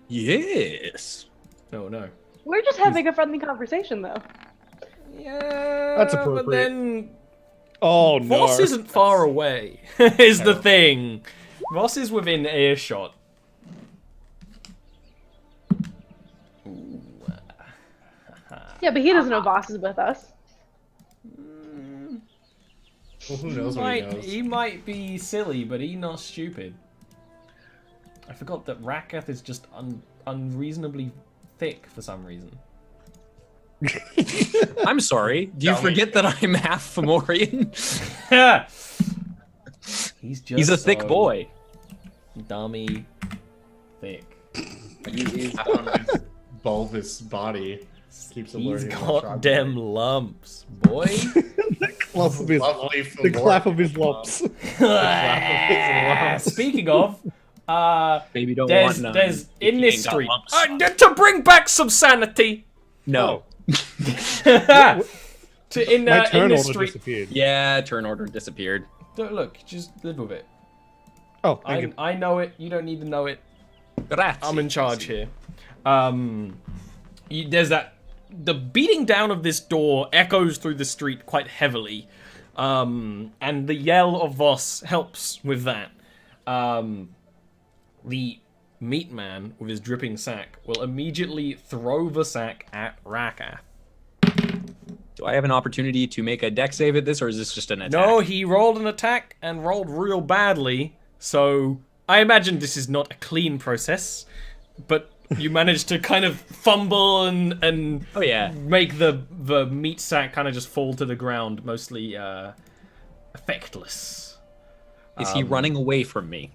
Speaker 3: Yes.
Speaker 1: No.
Speaker 2: We're just having a friendly conversation, though.
Speaker 1: Yeah,
Speaker 4: That's
Speaker 1: but
Speaker 4: appropriate.
Speaker 1: then
Speaker 4: Oh no.
Speaker 1: Voss isn't far away, is the thing. Voss is within earshot. Ooh.
Speaker 2: Yeah, but he doesn't know Voss is with us.
Speaker 5: Well, who knows what he knows?
Speaker 1: He might be silly, but he not stupid. I forgot that Rakath is just unreasonably thick for some reason.
Speaker 3: I'm sorry. Do you forget that I'm half Fomorian? He's a thick
Speaker 1: so
Speaker 3: boy.
Speaker 1: Dummy thick.
Speaker 5: He is on his bulbous body. Keeps
Speaker 1: He's
Speaker 5: alerting
Speaker 1: got them lumps, boy.
Speaker 4: The clap of his lops.
Speaker 1: Speaking of,
Speaker 3: Baby don't want none.
Speaker 1: there's
Speaker 3: if
Speaker 1: in
Speaker 3: you
Speaker 1: this
Speaker 3: ain't got
Speaker 1: street
Speaker 3: lumps.
Speaker 1: to bring back some sanity.
Speaker 3: No.
Speaker 1: In
Speaker 4: My turn
Speaker 1: in this
Speaker 4: order
Speaker 1: street.
Speaker 4: disappeared.
Speaker 3: Yeah, turn order disappeared.
Speaker 1: Look, just live with it.
Speaker 4: Oh, thank you.
Speaker 1: I know it. You don't need to know it.
Speaker 3: Grazie.
Speaker 1: I'm in charge here. There's that. The beating down of this door echoes through the street quite heavily, and the yell of Voss helps with that. The meat man with his dripping sack will immediately throw the sack at Rakath.
Speaker 3: Do I have an opportunity to make a deck save at this, or is this just an attack?
Speaker 1: No, he rolled an attack and rolled real badly, so I imagine this is not a clean process, but you managed to kind of fumble and
Speaker 3: Oh yeah.
Speaker 1: make the meat sack kind of just fall to the ground, mostly effectless.
Speaker 3: Is he running away from me?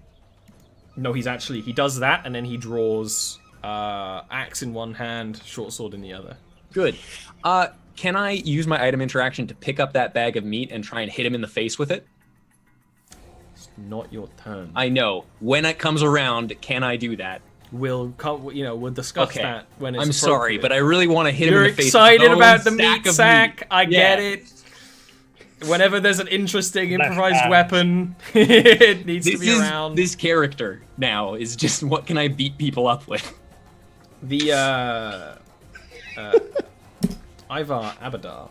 Speaker 1: No, he does that, and then he draws axe in one hand, short sword in the other.
Speaker 3: Good. Can I use my item interaction to pick up that bag of meat and try and hit him in the face with it?
Speaker 1: It's not your turn.
Speaker 3: I know. When it comes around, can I do that?
Speaker 1: We'll discuss
Speaker 3: Okay.
Speaker 1: that when it's
Speaker 3: I'm sorry,
Speaker 1: appropriate.
Speaker 3: but I really want to hit him
Speaker 1: You're
Speaker 3: in the face.
Speaker 1: excited
Speaker 3: with
Speaker 1: about the
Speaker 3: my own
Speaker 1: meat
Speaker 3: of
Speaker 1: sack.
Speaker 3: meat.
Speaker 1: I get
Speaker 3: Yeah.
Speaker 1: it. Whenever there's an interesting
Speaker 4: Left
Speaker 1: improvised
Speaker 4: hand.
Speaker 1: weapon, it needs to
Speaker 3: This
Speaker 1: be
Speaker 3: is
Speaker 1: around.
Speaker 3: this character now is just what can I beat people up with?
Speaker 1: The Ivar Abadar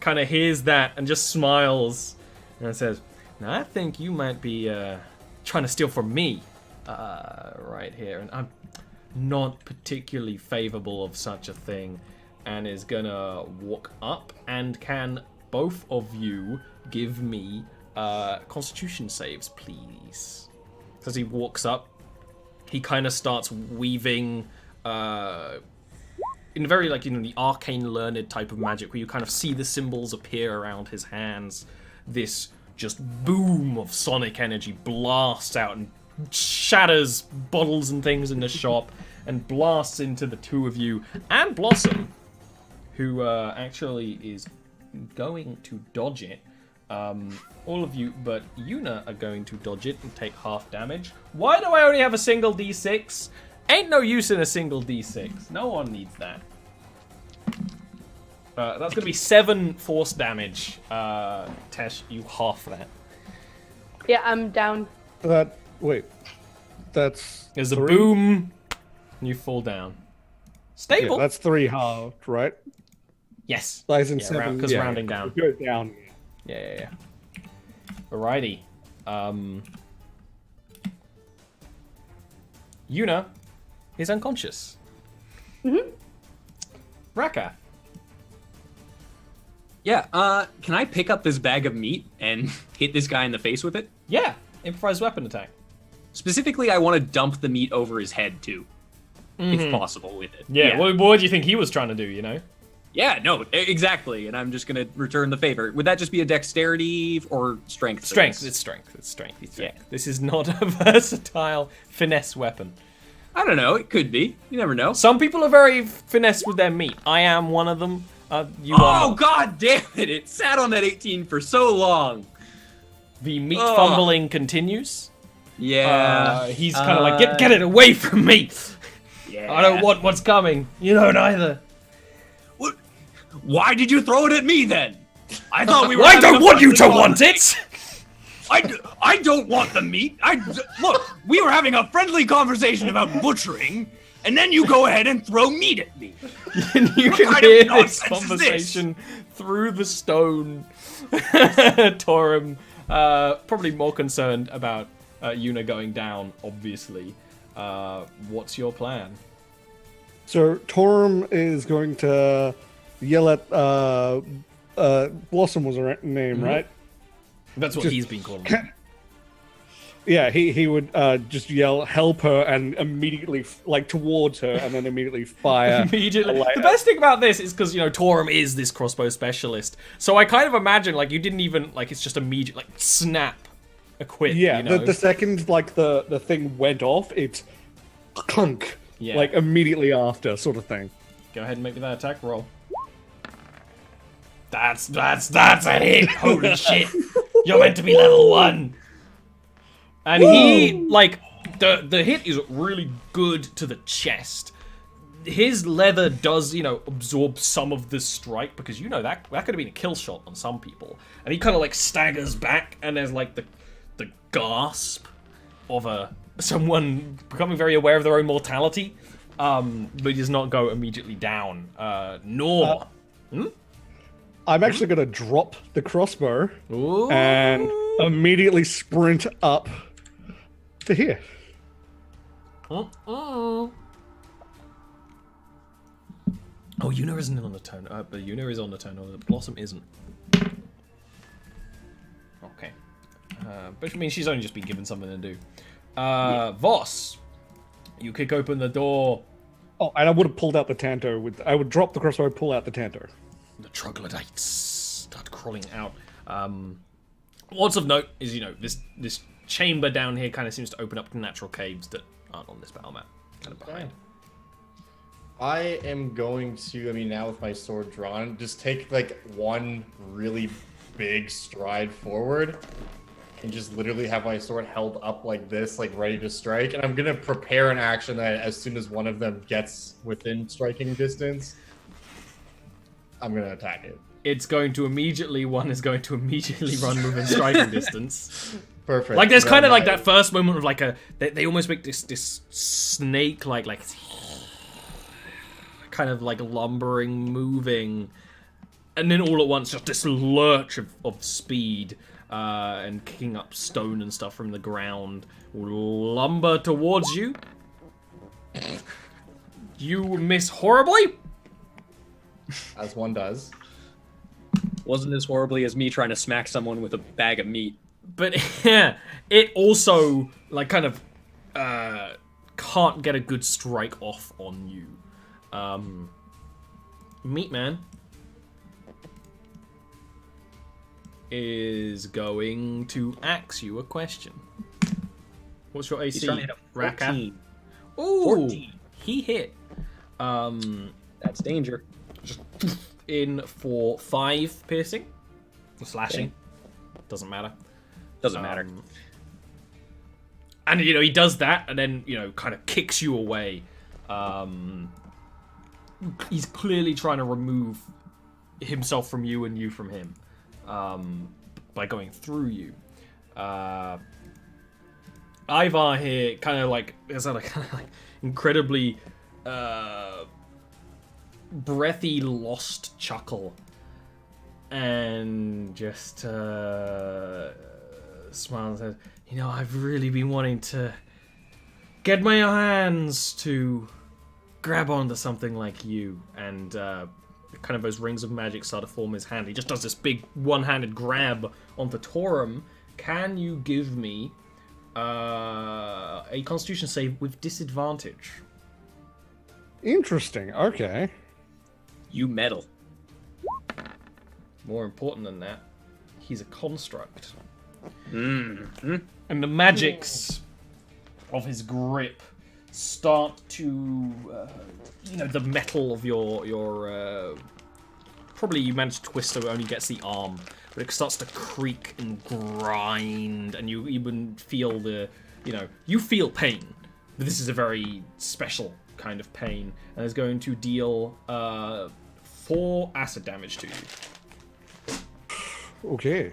Speaker 1: kind of hears that and just smiles and says, "Now I think you might be trying to steal from me right here, and I'm not particularly favorable of such a thing." And is gonna walk up, and can both of you give me Constitution saves, please? As he walks up, he kind of starts weaving in very the arcane learned type of magic, where you kind of see the symbols appear around his hands. This just boom of sonic energy blasts out and shatters bottles and things in the shop, and blasts into the two of you and Blossom, who actually is going to dodge it. All of you but Yuna are going to dodge it and take half damage. Why do I only have a single D6? Ain't no use in a single D6. No one needs that. That's going to be 7 force damage. Tesh, you half that.
Speaker 2: Yeah, I'm down.
Speaker 4: Wait. That's
Speaker 1: There's a
Speaker 4: 3?
Speaker 1: boom, and you fall down. Stable.
Speaker 4: Yeah, that's 3 halved, right?
Speaker 1: Yes.
Speaker 4: Lies in
Speaker 1: Yeah,
Speaker 4: 7.
Speaker 1: because rounding down.
Speaker 4: Go down.
Speaker 1: Yeah. Alrighty. Yuna is unconscious.
Speaker 2: Mm-hmm.
Speaker 1: Raka.
Speaker 3: Yeah, can I pick up this bag of meat and hit this guy in the face with it?
Speaker 1: Yeah. Improvised weapon attack.
Speaker 3: Specifically, I want to dump the meat over his head, too. If possible, with it.
Speaker 1: Yeah. What do you think he was trying to do, you know?
Speaker 3: Yeah, no, exactly. And I'm just going to return the favor. Would that just be a dexterity or strength?
Speaker 1: Strength. It's strength. Yeah. This is not a versatile finesse weapon.
Speaker 3: I don't know. It could be. You never know.
Speaker 1: Some people are very finesse with their meat. I am one of them. You are
Speaker 3: Oh,
Speaker 1: not.
Speaker 3: god damn it! It sat on that 18 for so long.
Speaker 1: The meat fumbling continues.
Speaker 3: Yeah.
Speaker 1: He's kind of like, get it away from me.
Speaker 3: Yeah.
Speaker 1: I don't want what's coming. You don't either.
Speaker 3: What? Why did you throw it at me then? I thought we were.
Speaker 1: I
Speaker 3: having
Speaker 1: don't
Speaker 3: a
Speaker 1: want you to
Speaker 3: friendly
Speaker 1: want it.
Speaker 3: I don't want the meat. Look, we were having a friendly conversation about butchering, and then you go ahead and throw meat at me.
Speaker 1: You can hear this conversation through the stone. Torum, probably more concerned about Yuna going down, obviously. What's your plan?
Speaker 4: So Torum is going to yell at Blossom was her name, right?
Speaker 1: That's what he's been called.
Speaker 4: Yeah, he would just yell, help her, and immediately, towards her, and then immediately fire.
Speaker 1: Immediately. The best thing about this is because, Torum is this crossbow specialist. So I kind of imagine, you didn't even, it's just immediate, snap, equip,
Speaker 4: Yeah, the second, the thing went off, it's clunk.
Speaker 1: Yeah.
Speaker 4: Immediately after, sort of thing.
Speaker 1: Go ahead and make that attack roll. That's a hit! Holy shit! You're meant to be level 1! And he, the hit is really good to the chest. His leather does, absorb some of the strike, because that could have been a kill shot on some people. And he kind of, staggers back, and there's, the gasp of someone becoming very aware of their own mortality. But he does not go immediately down.
Speaker 4: I'm actually going to drop the crossbow
Speaker 1: Ooh.
Speaker 4: and immediately sprint up to here.
Speaker 1: Oh, Yuna isn't on the turn. But Yuna is on the turn. Blossom isn't. Okay. But I mean, she's only just been given something to do. Voss, you kick open the door.
Speaker 4: Oh, and I would have pulled out the Tanto. I would drop the crossbow, pull out the Tanto.
Speaker 1: The troglodytes start crawling out. What's of note is, this chamber down here kind of seems to open up to natural caves that aren't on this battle map. Kind of behind.
Speaker 5: I am going to, now with my sword drawn, just take one really big stride forward and just literally have my sword held up like this, ready to strike. And I'm going to prepare an action that as soon as one of them gets within striking distance, I'm going to attack it.
Speaker 1: One is going to immediately run within striking distance.
Speaker 5: Perfect.
Speaker 1: There's kind of that first moment of they almost make this snake kind of lumbering, moving, and then all at once just this lurch of speed and kicking up stone and stuff from the ground will lumber towards you. You miss horribly.
Speaker 5: As one does.
Speaker 3: Wasn't as horribly as me trying to smack someone with a bag of meat.
Speaker 1: But yeah, it also can't get a good strike off on you. Meat Man is going to ask you a question. What's your AC?
Speaker 3: He's trying to hit a 14.
Speaker 1: Ooh,
Speaker 3: 14.
Speaker 1: He hit.
Speaker 3: That's danger.
Speaker 1: Just in for 5 piercing. Slashing. Okay. Doesn't matter.
Speaker 3: Doesn't matter.
Speaker 1: And, he does that, and then, kind of kicks you away. He's clearly trying to remove himself from you and you from him. By going through you. Ivar here kind of has a kind of incredibly breathy, lost chuckle. And just smiles and says, I've really been wanting to get my hands to grab onto something like you. And kind of those rings of magic start to form his hand. He just does this big one-handed grab onto Torum. Can you give me a Constitution save with disadvantage?
Speaker 4: Interesting. Okay.
Speaker 3: You meddle.
Speaker 1: More important than that, he's a construct.
Speaker 3: Mm-hmm.
Speaker 1: And the magics of his grip start to, the metal of your probably you managed to twist so it only gets the arm, but it starts to creak and grind, and you even feel you feel pain, but this is a very special kind of pain, and is going to deal 4 acid damage to you.
Speaker 4: Okay.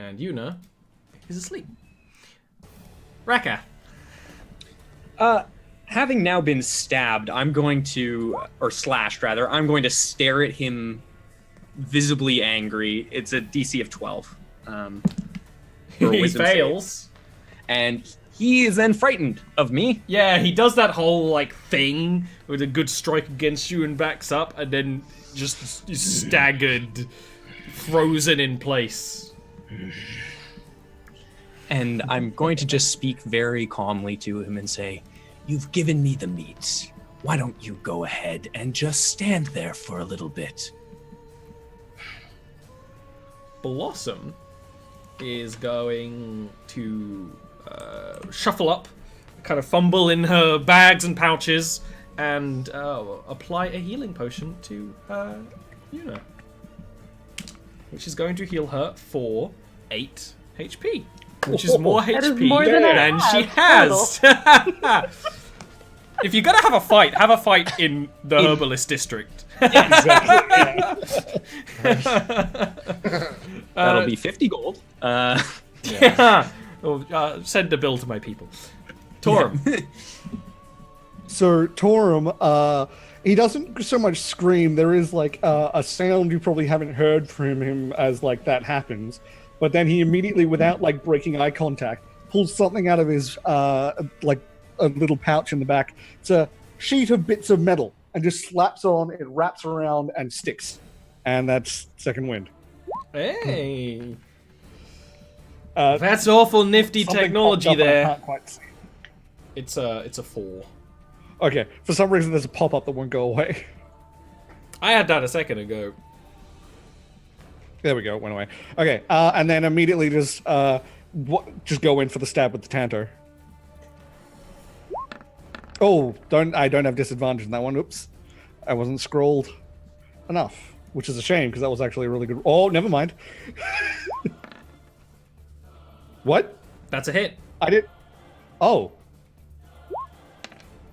Speaker 1: And Yuna is asleep. Raka.
Speaker 3: Having now been stabbed, I'm going to, or slashed rather, I'm going to stare at him visibly angry. It's a DC of 12.
Speaker 1: He fails.
Speaker 3: Save. And he is then frightened of me.
Speaker 1: Yeah, he does that whole, like, thing with a good strike against you and backs up, and then just staggered, frozen in place.
Speaker 3: And I'm going to just speak very calmly to him and say, "You've given me the meat. Why don't you go ahead and just stand there for a little bit?"
Speaker 1: Blossom is going to shuffle up, kind of fumble in her bags and pouches, and apply a healing potion to Yuna, which is going to heal her for 8 HP, which is more
Speaker 2: That is
Speaker 1: HP
Speaker 2: more than I
Speaker 1: than she
Speaker 2: have.
Speaker 1: has. If you're gonna have a fight in the herbalist district.
Speaker 4: Exactly.
Speaker 3: That'll be 50 gold.
Speaker 1: Yeah. Well, send the bill to my people. Torum.
Speaker 4: So Torum, he doesn't so much scream. There is like a sound you probably haven't heard from him as like that happens, but then he immediately, without like breaking eye contact, pulls something out of his like a little pouch in the back. It's a sheet of bits of metal and just slaps on. It wraps around and sticks, and that's second wind.
Speaker 1: Hey. That's awful nifty
Speaker 4: Something
Speaker 1: technology
Speaker 4: popped up and I
Speaker 1: there.
Speaker 4: can't quite see.
Speaker 1: It's a 4.
Speaker 4: Okay, for some reason there's a pop-up that won't go away.
Speaker 1: I had that a second ago.
Speaker 4: There we go, it went away. Okay, and then immediately just go in for the stab with the Tanto. Oh, I don't have disadvantage in that one. Oops, I wasn't scrolled enough, which is a shame because that was actually a really good. Oh, never mind. What?
Speaker 1: That's a hit.
Speaker 4: I did. Oh,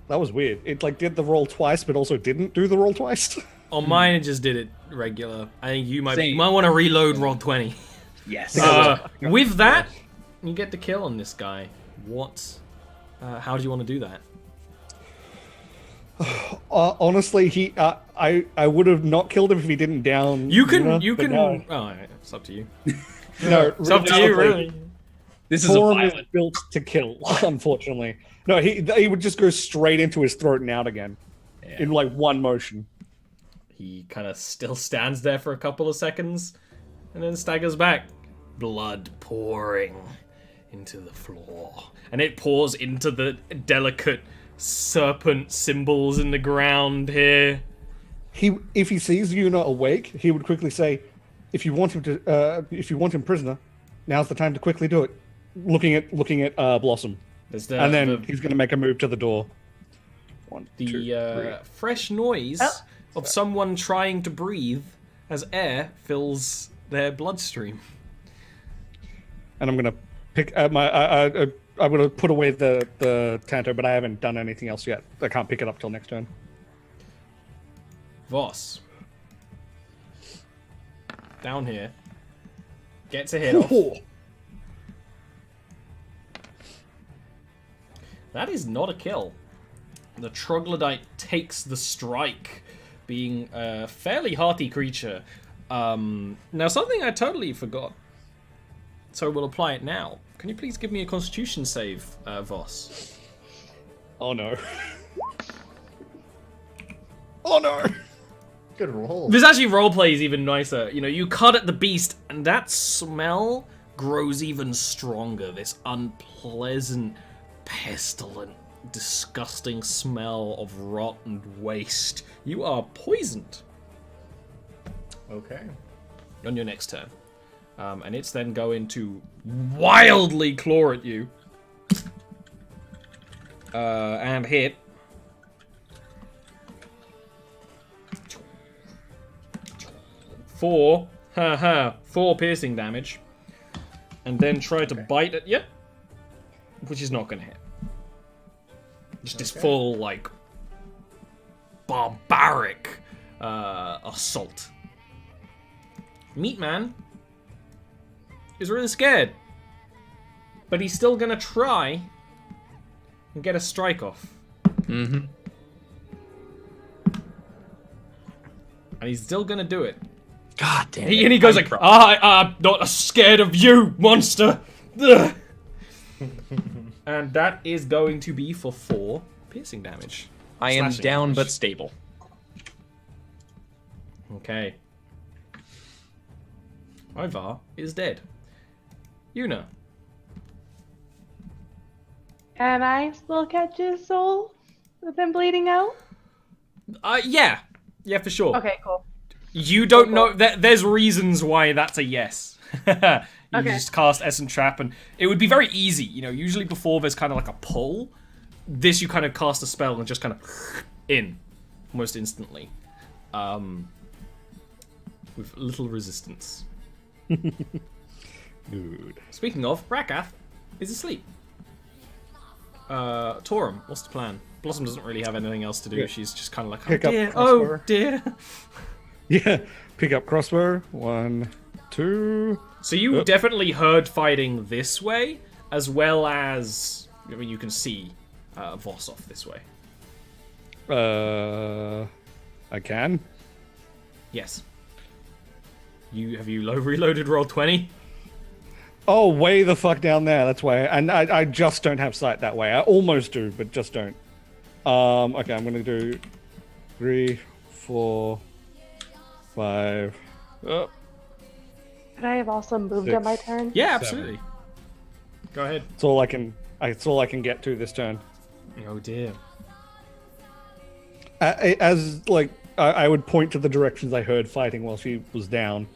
Speaker 4: that was weird. It like did the roll twice, but also didn't do the roll twice.
Speaker 1: On mine, it just did it regular. I think you might
Speaker 3: Same.
Speaker 1: want to reload roll 20.
Speaker 3: Yes.
Speaker 1: With that, you get the kill on this guy. What? How do you want to do that?
Speaker 4: Honestly, I would have not killed him if he didn't down.
Speaker 1: You can.
Speaker 4: No.
Speaker 1: Oh, it's up to you.
Speaker 4: No,
Speaker 1: It's up to you, really.
Speaker 3: This is a
Speaker 4: Torum is
Speaker 3: violent.
Speaker 4: built to kill, unfortunately. No, he would just go straight into his throat and out again in like one motion.
Speaker 1: He kind of still stands there for a couple of seconds, and then staggers back. Blood pouring into the floor, and it pours into the delicate serpent symbols in the ground here.
Speaker 4: If he sees Yuna awake, he would quickly say, "If you want him prisoner, now's the time to quickly do it." Looking at Blossom, and then he's going to make a move to the door. One, two, three.
Speaker 1: Fresh noise of someone trying to breathe as air fills their bloodstream.
Speaker 4: And I'm going to pick I'm going to put away the Tanto, but I haven't done anything else yet. I can't pick it up till next turn.
Speaker 1: Voss. Down here. Gets a hit off. That is not a kill. The troglodyte takes the strike, being a fairly hearty creature. Now, something I totally forgot, so we'll apply it now. Can you please give me a constitution save, Voss?
Speaker 4: Oh no. Oh no.
Speaker 5: Good roll.
Speaker 1: This actually roleplay is even nicer. You know, you cut at the beast, and that smell grows even stronger. This unpleasant, pestilent, disgusting smell of rot and waste. You are poisoned.
Speaker 5: Okay.
Speaker 1: On your next turn. And it's then going to wildly claw at you. And hit. Four piercing damage. And then try to bite at you. Which is not going to hit. Just this full, like, barbaric assault. Meat Man is really scared. But he's still gonna try and get a strike off.
Speaker 3: Mm-hmm.
Speaker 1: And he's still gonna do it.
Speaker 3: God damn it.
Speaker 1: And he goes like, I'm not scared of you, monster! Ugh. And that is going to be for 4 piercing damage.
Speaker 3: I am
Speaker 1: Slashing
Speaker 3: down
Speaker 1: damage.
Speaker 3: but stable.
Speaker 1: Okay. Ivar is dead. Yuna.
Speaker 2: Can I still catch his soul with him bleeding out?
Speaker 1: Yeah. Yeah, for sure.
Speaker 2: Okay, cool.
Speaker 1: You don't
Speaker 2: Cool.
Speaker 1: know that there's reasons why that's a yes. You
Speaker 2: Okay.
Speaker 1: just cast Essence Trap, and it would be very easy. You know, usually before there's kind of like a pull. This you kind of cast a spell and just kind of in, almost instantly, with little resistance.
Speaker 4: Dude.
Speaker 1: Speaking of, Rakath is asleep. Torum, what's the plan? Blossom doesn't really have anything else to do.
Speaker 4: Yeah.
Speaker 1: She's just kind of like,
Speaker 4: Pick up
Speaker 1: oh
Speaker 4: crossbow.
Speaker 1: dear.
Speaker 4: Yeah. Pick up crossbow. 1, 2.
Speaker 1: So you definitely heard fighting this way, as well as, I mean, you can see Voss off this way.
Speaker 4: I can.
Speaker 1: Yes. Have you reloaded roll 20?
Speaker 4: Oh, way the fuck down there. That's why. And I just don't have sight that way. I almost do, but just don't. Okay, I'm gonna do 3, 4, 5. Oh,
Speaker 2: Could I have also moved at my turn?
Speaker 1: Yeah, absolutely. Go ahead.
Speaker 4: it's all I can. It's all I can get to this turn.
Speaker 1: Oh dear.
Speaker 4: As like, I would point to the directions I heard fighting while she was down.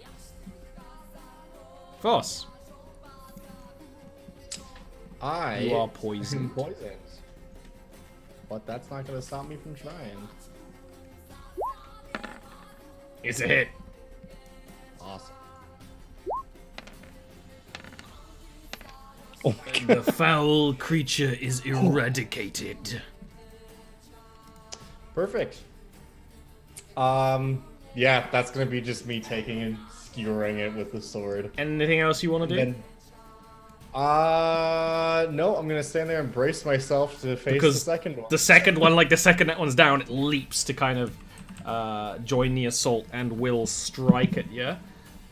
Speaker 1: Voss,
Speaker 5: I
Speaker 1: you are
Speaker 5: am
Speaker 1: poisoned.
Speaker 5: poisoned. But that's not going to stop me from trying.
Speaker 1: It's a hit.
Speaker 5: Awesome.
Speaker 4: Oh my god.
Speaker 1: The foul creature is eradicated.
Speaker 5: Perfect. Yeah, that's going to be just me taking and skewering it with the sword.
Speaker 1: Anything else you want to do?
Speaker 5: And no, I'm gonna stand there and brace myself to face
Speaker 1: Because
Speaker 5: the second one.
Speaker 1: The second one, like the second that one's down, it leaps to kind of join the assault and will strike at you.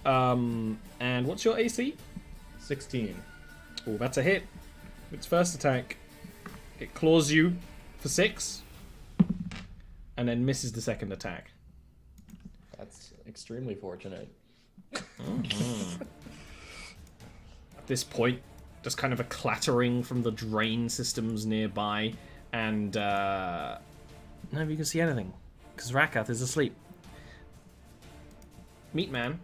Speaker 1: And what's your AC?
Speaker 5: 16.
Speaker 1: Oh, that's a hit. Its first attack. It claws you for 6. And then misses the second attack.
Speaker 5: That's extremely fortunate.
Speaker 1: At this point, just kind of a clattering from the drain systems nearby, and none of you can see anything, because Rakath is asleep. Meatman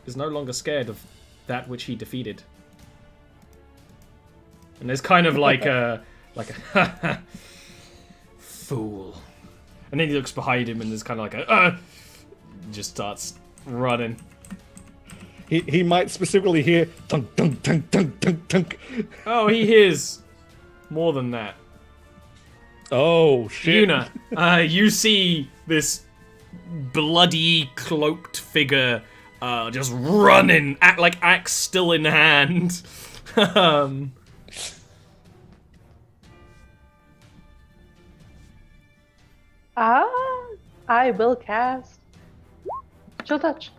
Speaker 1: is no longer scared of that which he defeated. And there's kind of like a fool. And then he looks behind him and there's kind of like a just starts running.
Speaker 4: He might specifically hear tunk tunk tunk tunk tunk tunk.
Speaker 1: Oh, he hears more than that.
Speaker 4: Oh shit!
Speaker 1: Yuna, you see this bloody cloaked figure just running, axe still in hand.
Speaker 2: I will cast Chill Touch.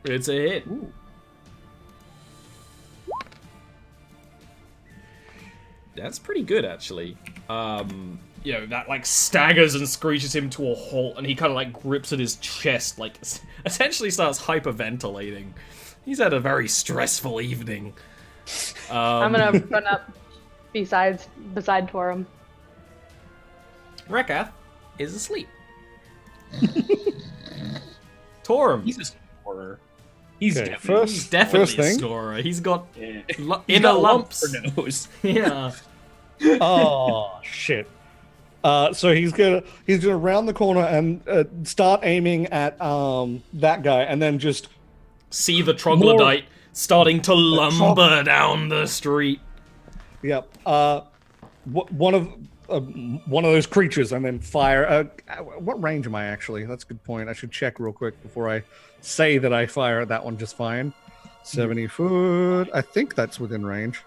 Speaker 1: It's a hit.
Speaker 4: Ooh.
Speaker 1: That's pretty good, actually. You know, that staggers and screeches him to a halt, and he kind of grips at his chest, essentially starts hyperventilating. He's had a very stressful evening.
Speaker 2: I'm gonna run up beside Torum.
Speaker 1: Rakath is asleep. Torum.
Speaker 3: He's a scorer. He's
Speaker 4: Okay,
Speaker 3: definitely,
Speaker 1: He's definitely
Speaker 4: first
Speaker 1: a
Speaker 4: thing.
Speaker 1: scorer. He's got
Speaker 3: He's
Speaker 1: inner
Speaker 3: got
Speaker 1: lumps.
Speaker 3: for nose.
Speaker 1: Yeah.
Speaker 4: Oh shit! So he's gonna round the corner and start aiming at that guy, and then just
Speaker 1: See the troglodyte starting to lumber down the street.
Speaker 4: yep. One of those creatures, and then fire. What range am I actually? That's a good point. I should check real quick before I say that I fire at that one just fine. 70 foot. I think that's within range.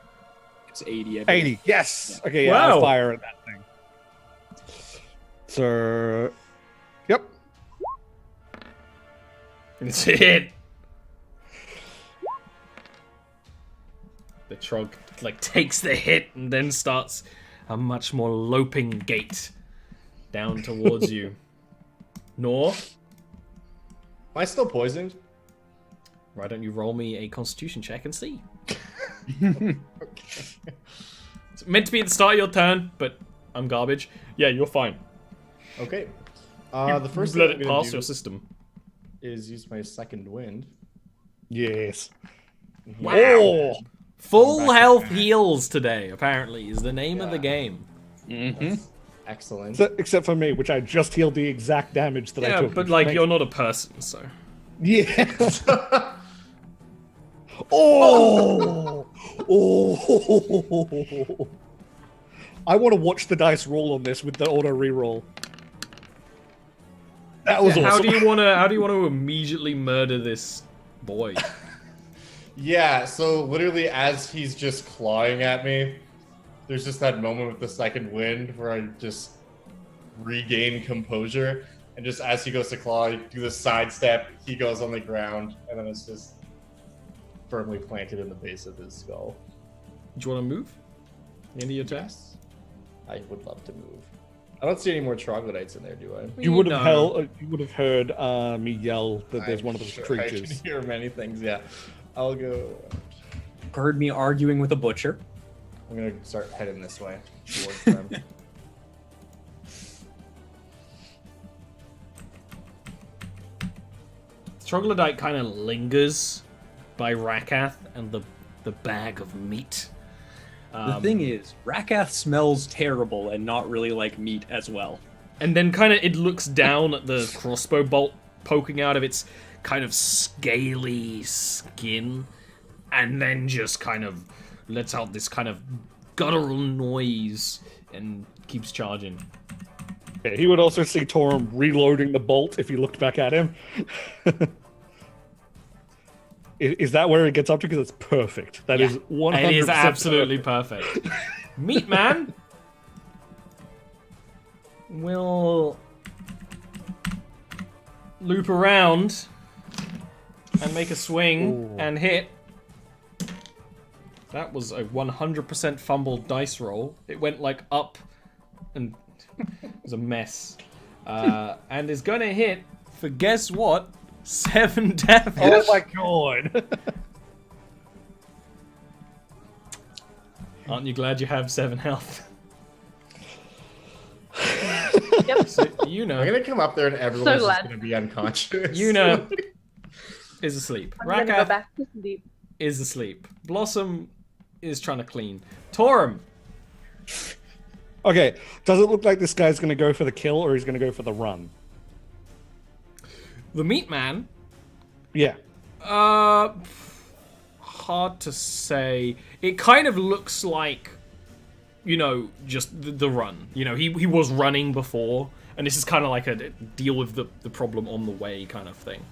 Speaker 6: It's 80.
Speaker 4: 80. Yes.
Speaker 6: Yeah.
Speaker 4: Okay. Yeah.
Speaker 1: Wow.
Speaker 4: I'll fire at that thing. So, yep.
Speaker 1: It's a hit. The Trog like takes the hit and then starts a much more loping gait down towards you. Nor,
Speaker 5: Am I still poisoned?
Speaker 1: why don't you roll me a Constitution check and see? It's meant to be at the start of your turn, but I'm garbage. Yeah, you're fine.
Speaker 5: Okay. The first
Speaker 1: Let
Speaker 5: thing I'm
Speaker 1: it
Speaker 5: gonna
Speaker 1: pass
Speaker 5: do
Speaker 1: your system.
Speaker 5: is use my second wind.
Speaker 4: Yes.
Speaker 1: Wow.
Speaker 4: Oh.
Speaker 1: Full health heals today, apparently, is the name of the game.
Speaker 5: Excellent.
Speaker 4: Except for me, which I just healed the exact damage that I
Speaker 1: Yeah,
Speaker 4: took.
Speaker 1: but
Speaker 4: which
Speaker 1: like
Speaker 4: makes-
Speaker 1: you're not a person, so.
Speaker 4: Yeah. Oh. Oh. I want to watch the dice roll on this with the auto reroll. That was
Speaker 1: How
Speaker 4: awesome.
Speaker 1: do you want to immediately murder this boy?
Speaker 5: Yeah, so literally as he's just clawing at me, there's just that moment with the second wind where I just regain composure. And just as he goes to claw, I do the sidestep, he goes on the ground, and then it's just firmly planted in the base of his skull.
Speaker 1: Do you want to move? The end of your turn?
Speaker 5: Yes. I would love to move. I don't see any more troglodytes in there, do I?
Speaker 4: You would have
Speaker 1: No.
Speaker 4: heard me yell that there's
Speaker 5: I'm
Speaker 4: one of those
Speaker 5: sure
Speaker 4: creatures.
Speaker 5: I can hear many things, yeah. I'll go.
Speaker 6: Heard me arguing with a butcher.
Speaker 5: I'm gonna start heading this way towards them.
Speaker 1: Troglodyte kind of lingers by Rakath and the bag of meat.
Speaker 6: The thing is, Rakath smells terrible and not really like meat as well.
Speaker 1: And then kind of it looks down at the crossbow bolt poking out of its kind of scaly skin, and then just kind of lets out this kind of guttural noise and keeps charging.
Speaker 4: Yeah, he would also see Torum reloading the bolt if he looked back at him. Is that where it gets up to? Because it's perfect. That is 100%.
Speaker 1: It is absolutely perfect. Meat Man will loop around and make a swing and hit. That was a 100% fumbled dice roll. It went like up and it was a mess. And is going to hit for guess what? 7 damage.
Speaker 4: Oh my god.
Speaker 1: Aren't you glad you have 7 health?
Speaker 2: Yep.
Speaker 1: So, you know.
Speaker 5: I'm gonna come up there and everyone's just
Speaker 2: glad.
Speaker 5: gonna be unconscious.
Speaker 1: Yuna is asleep.
Speaker 2: I'm gonna go
Speaker 1: Rakath
Speaker 2: back to sleep.
Speaker 1: is asleep. Blossom is trying to clean. Torum.
Speaker 4: Okay, does it look like this guy's going to go for the kill or he's going to go for the run?
Speaker 1: The Meat Man.
Speaker 4: Yeah.
Speaker 1: Hard to say. It kind of looks like, you know, just the run. You know, he was running before, and this is kind of like a deal with the problem on the way kind of thing.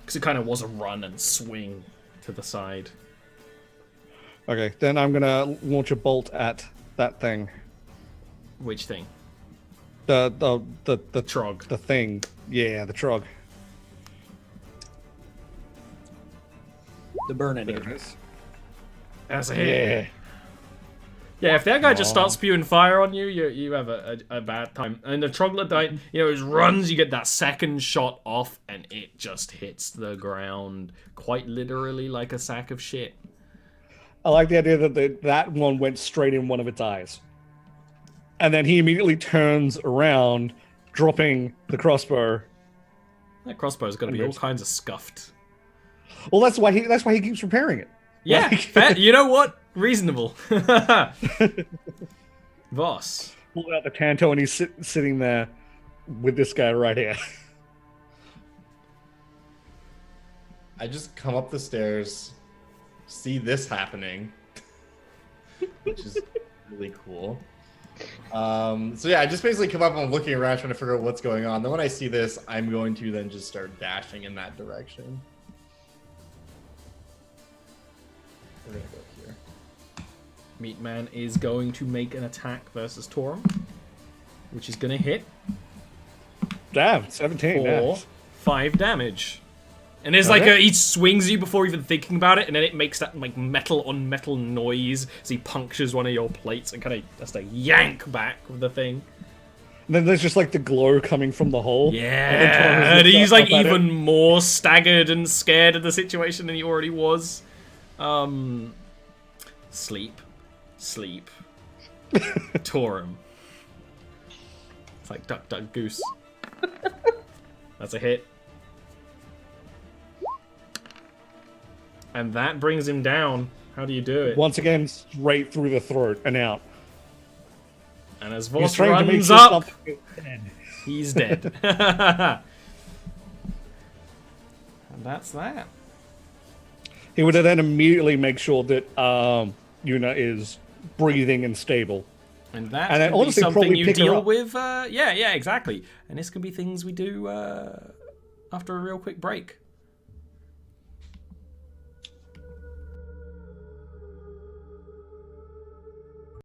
Speaker 1: Because it kind of was a run and swing to the side.
Speaker 4: Okay, then I'm going to launch a bolt at that thing.
Speaker 1: Which thing?
Speaker 4: The
Speaker 1: Trog.
Speaker 4: The thing. Yeah, the trog.
Speaker 6: The burn
Speaker 4: There
Speaker 6: ending.
Speaker 4: it is.
Speaker 1: That's a hit.
Speaker 4: Yeah.
Speaker 1: Yeah, if that guy just starts spewing fire on you, you have a bad time. And the troglodyte, you know, it runs, you get that second shot off, and it just hits the ground quite literally like a sack of shit.
Speaker 4: I like the idea that that one went straight in one of its eyes. And then he immediately turns around, dropping the crossbow.
Speaker 1: That crossbow's got to be all kinds of scuffed.
Speaker 4: Well, that's why he keeps repairing it.
Speaker 1: Yeah, fair. You know what? Reasonable. Voss.
Speaker 4: Pull out the Tanto and he's sitting there with this guy right here.
Speaker 5: I just come up the stairs, see this happening, which is really cool. So yeah, I just basically come up and I'm looking around trying to figure out what's going on. Then when I see this, I'm going to then just start dashing in that direction.
Speaker 1: We're gonna go here. Meatman is going to make an attack versus Torum, which is gonna hit
Speaker 4: Damn, 17.
Speaker 1: for
Speaker 4: Nice.
Speaker 1: 5 damage. And there's like he swings you before even thinking about it, and then it makes that like metal on metal noise as he punctures one of your plates and kind of just a yank back with the thing.
Speaker 4: And then there's just like the glow coming from the hole.
Speaker 1: Yeah, and he's like even more staggered and scared of the situation than he already was. Sleep. Torum. It's like duck, duck, goose. That's a hit. And that brings him down. How do you do it?
Speaker 4: Once again, straight through the throat and out.
Speaker 1: And as
Speaker 4: He's
Speaker 1: Voss
Speaker 4: trying to make
Speaker 1: runs
Speaker 4: sure
Speaker 1: up,
Speaker 4: something is dead.
Speaker 1: he's dead. And that's that.
Speaker 4: He would then immediately make sure that Yuna is breathing and stable.
Speaker 1: And that
Speaker 4: And then
Speaker 1: can be
Speaker 4: honestly
Speaker 1: something
Speaker 4: probably
Speaker 1: you
Speaker 4: pick her
Speaker 1: deal
Speaker 4: up.
Speaker 1: with. Yeah, exactly. And this can be things we do after a real quick break.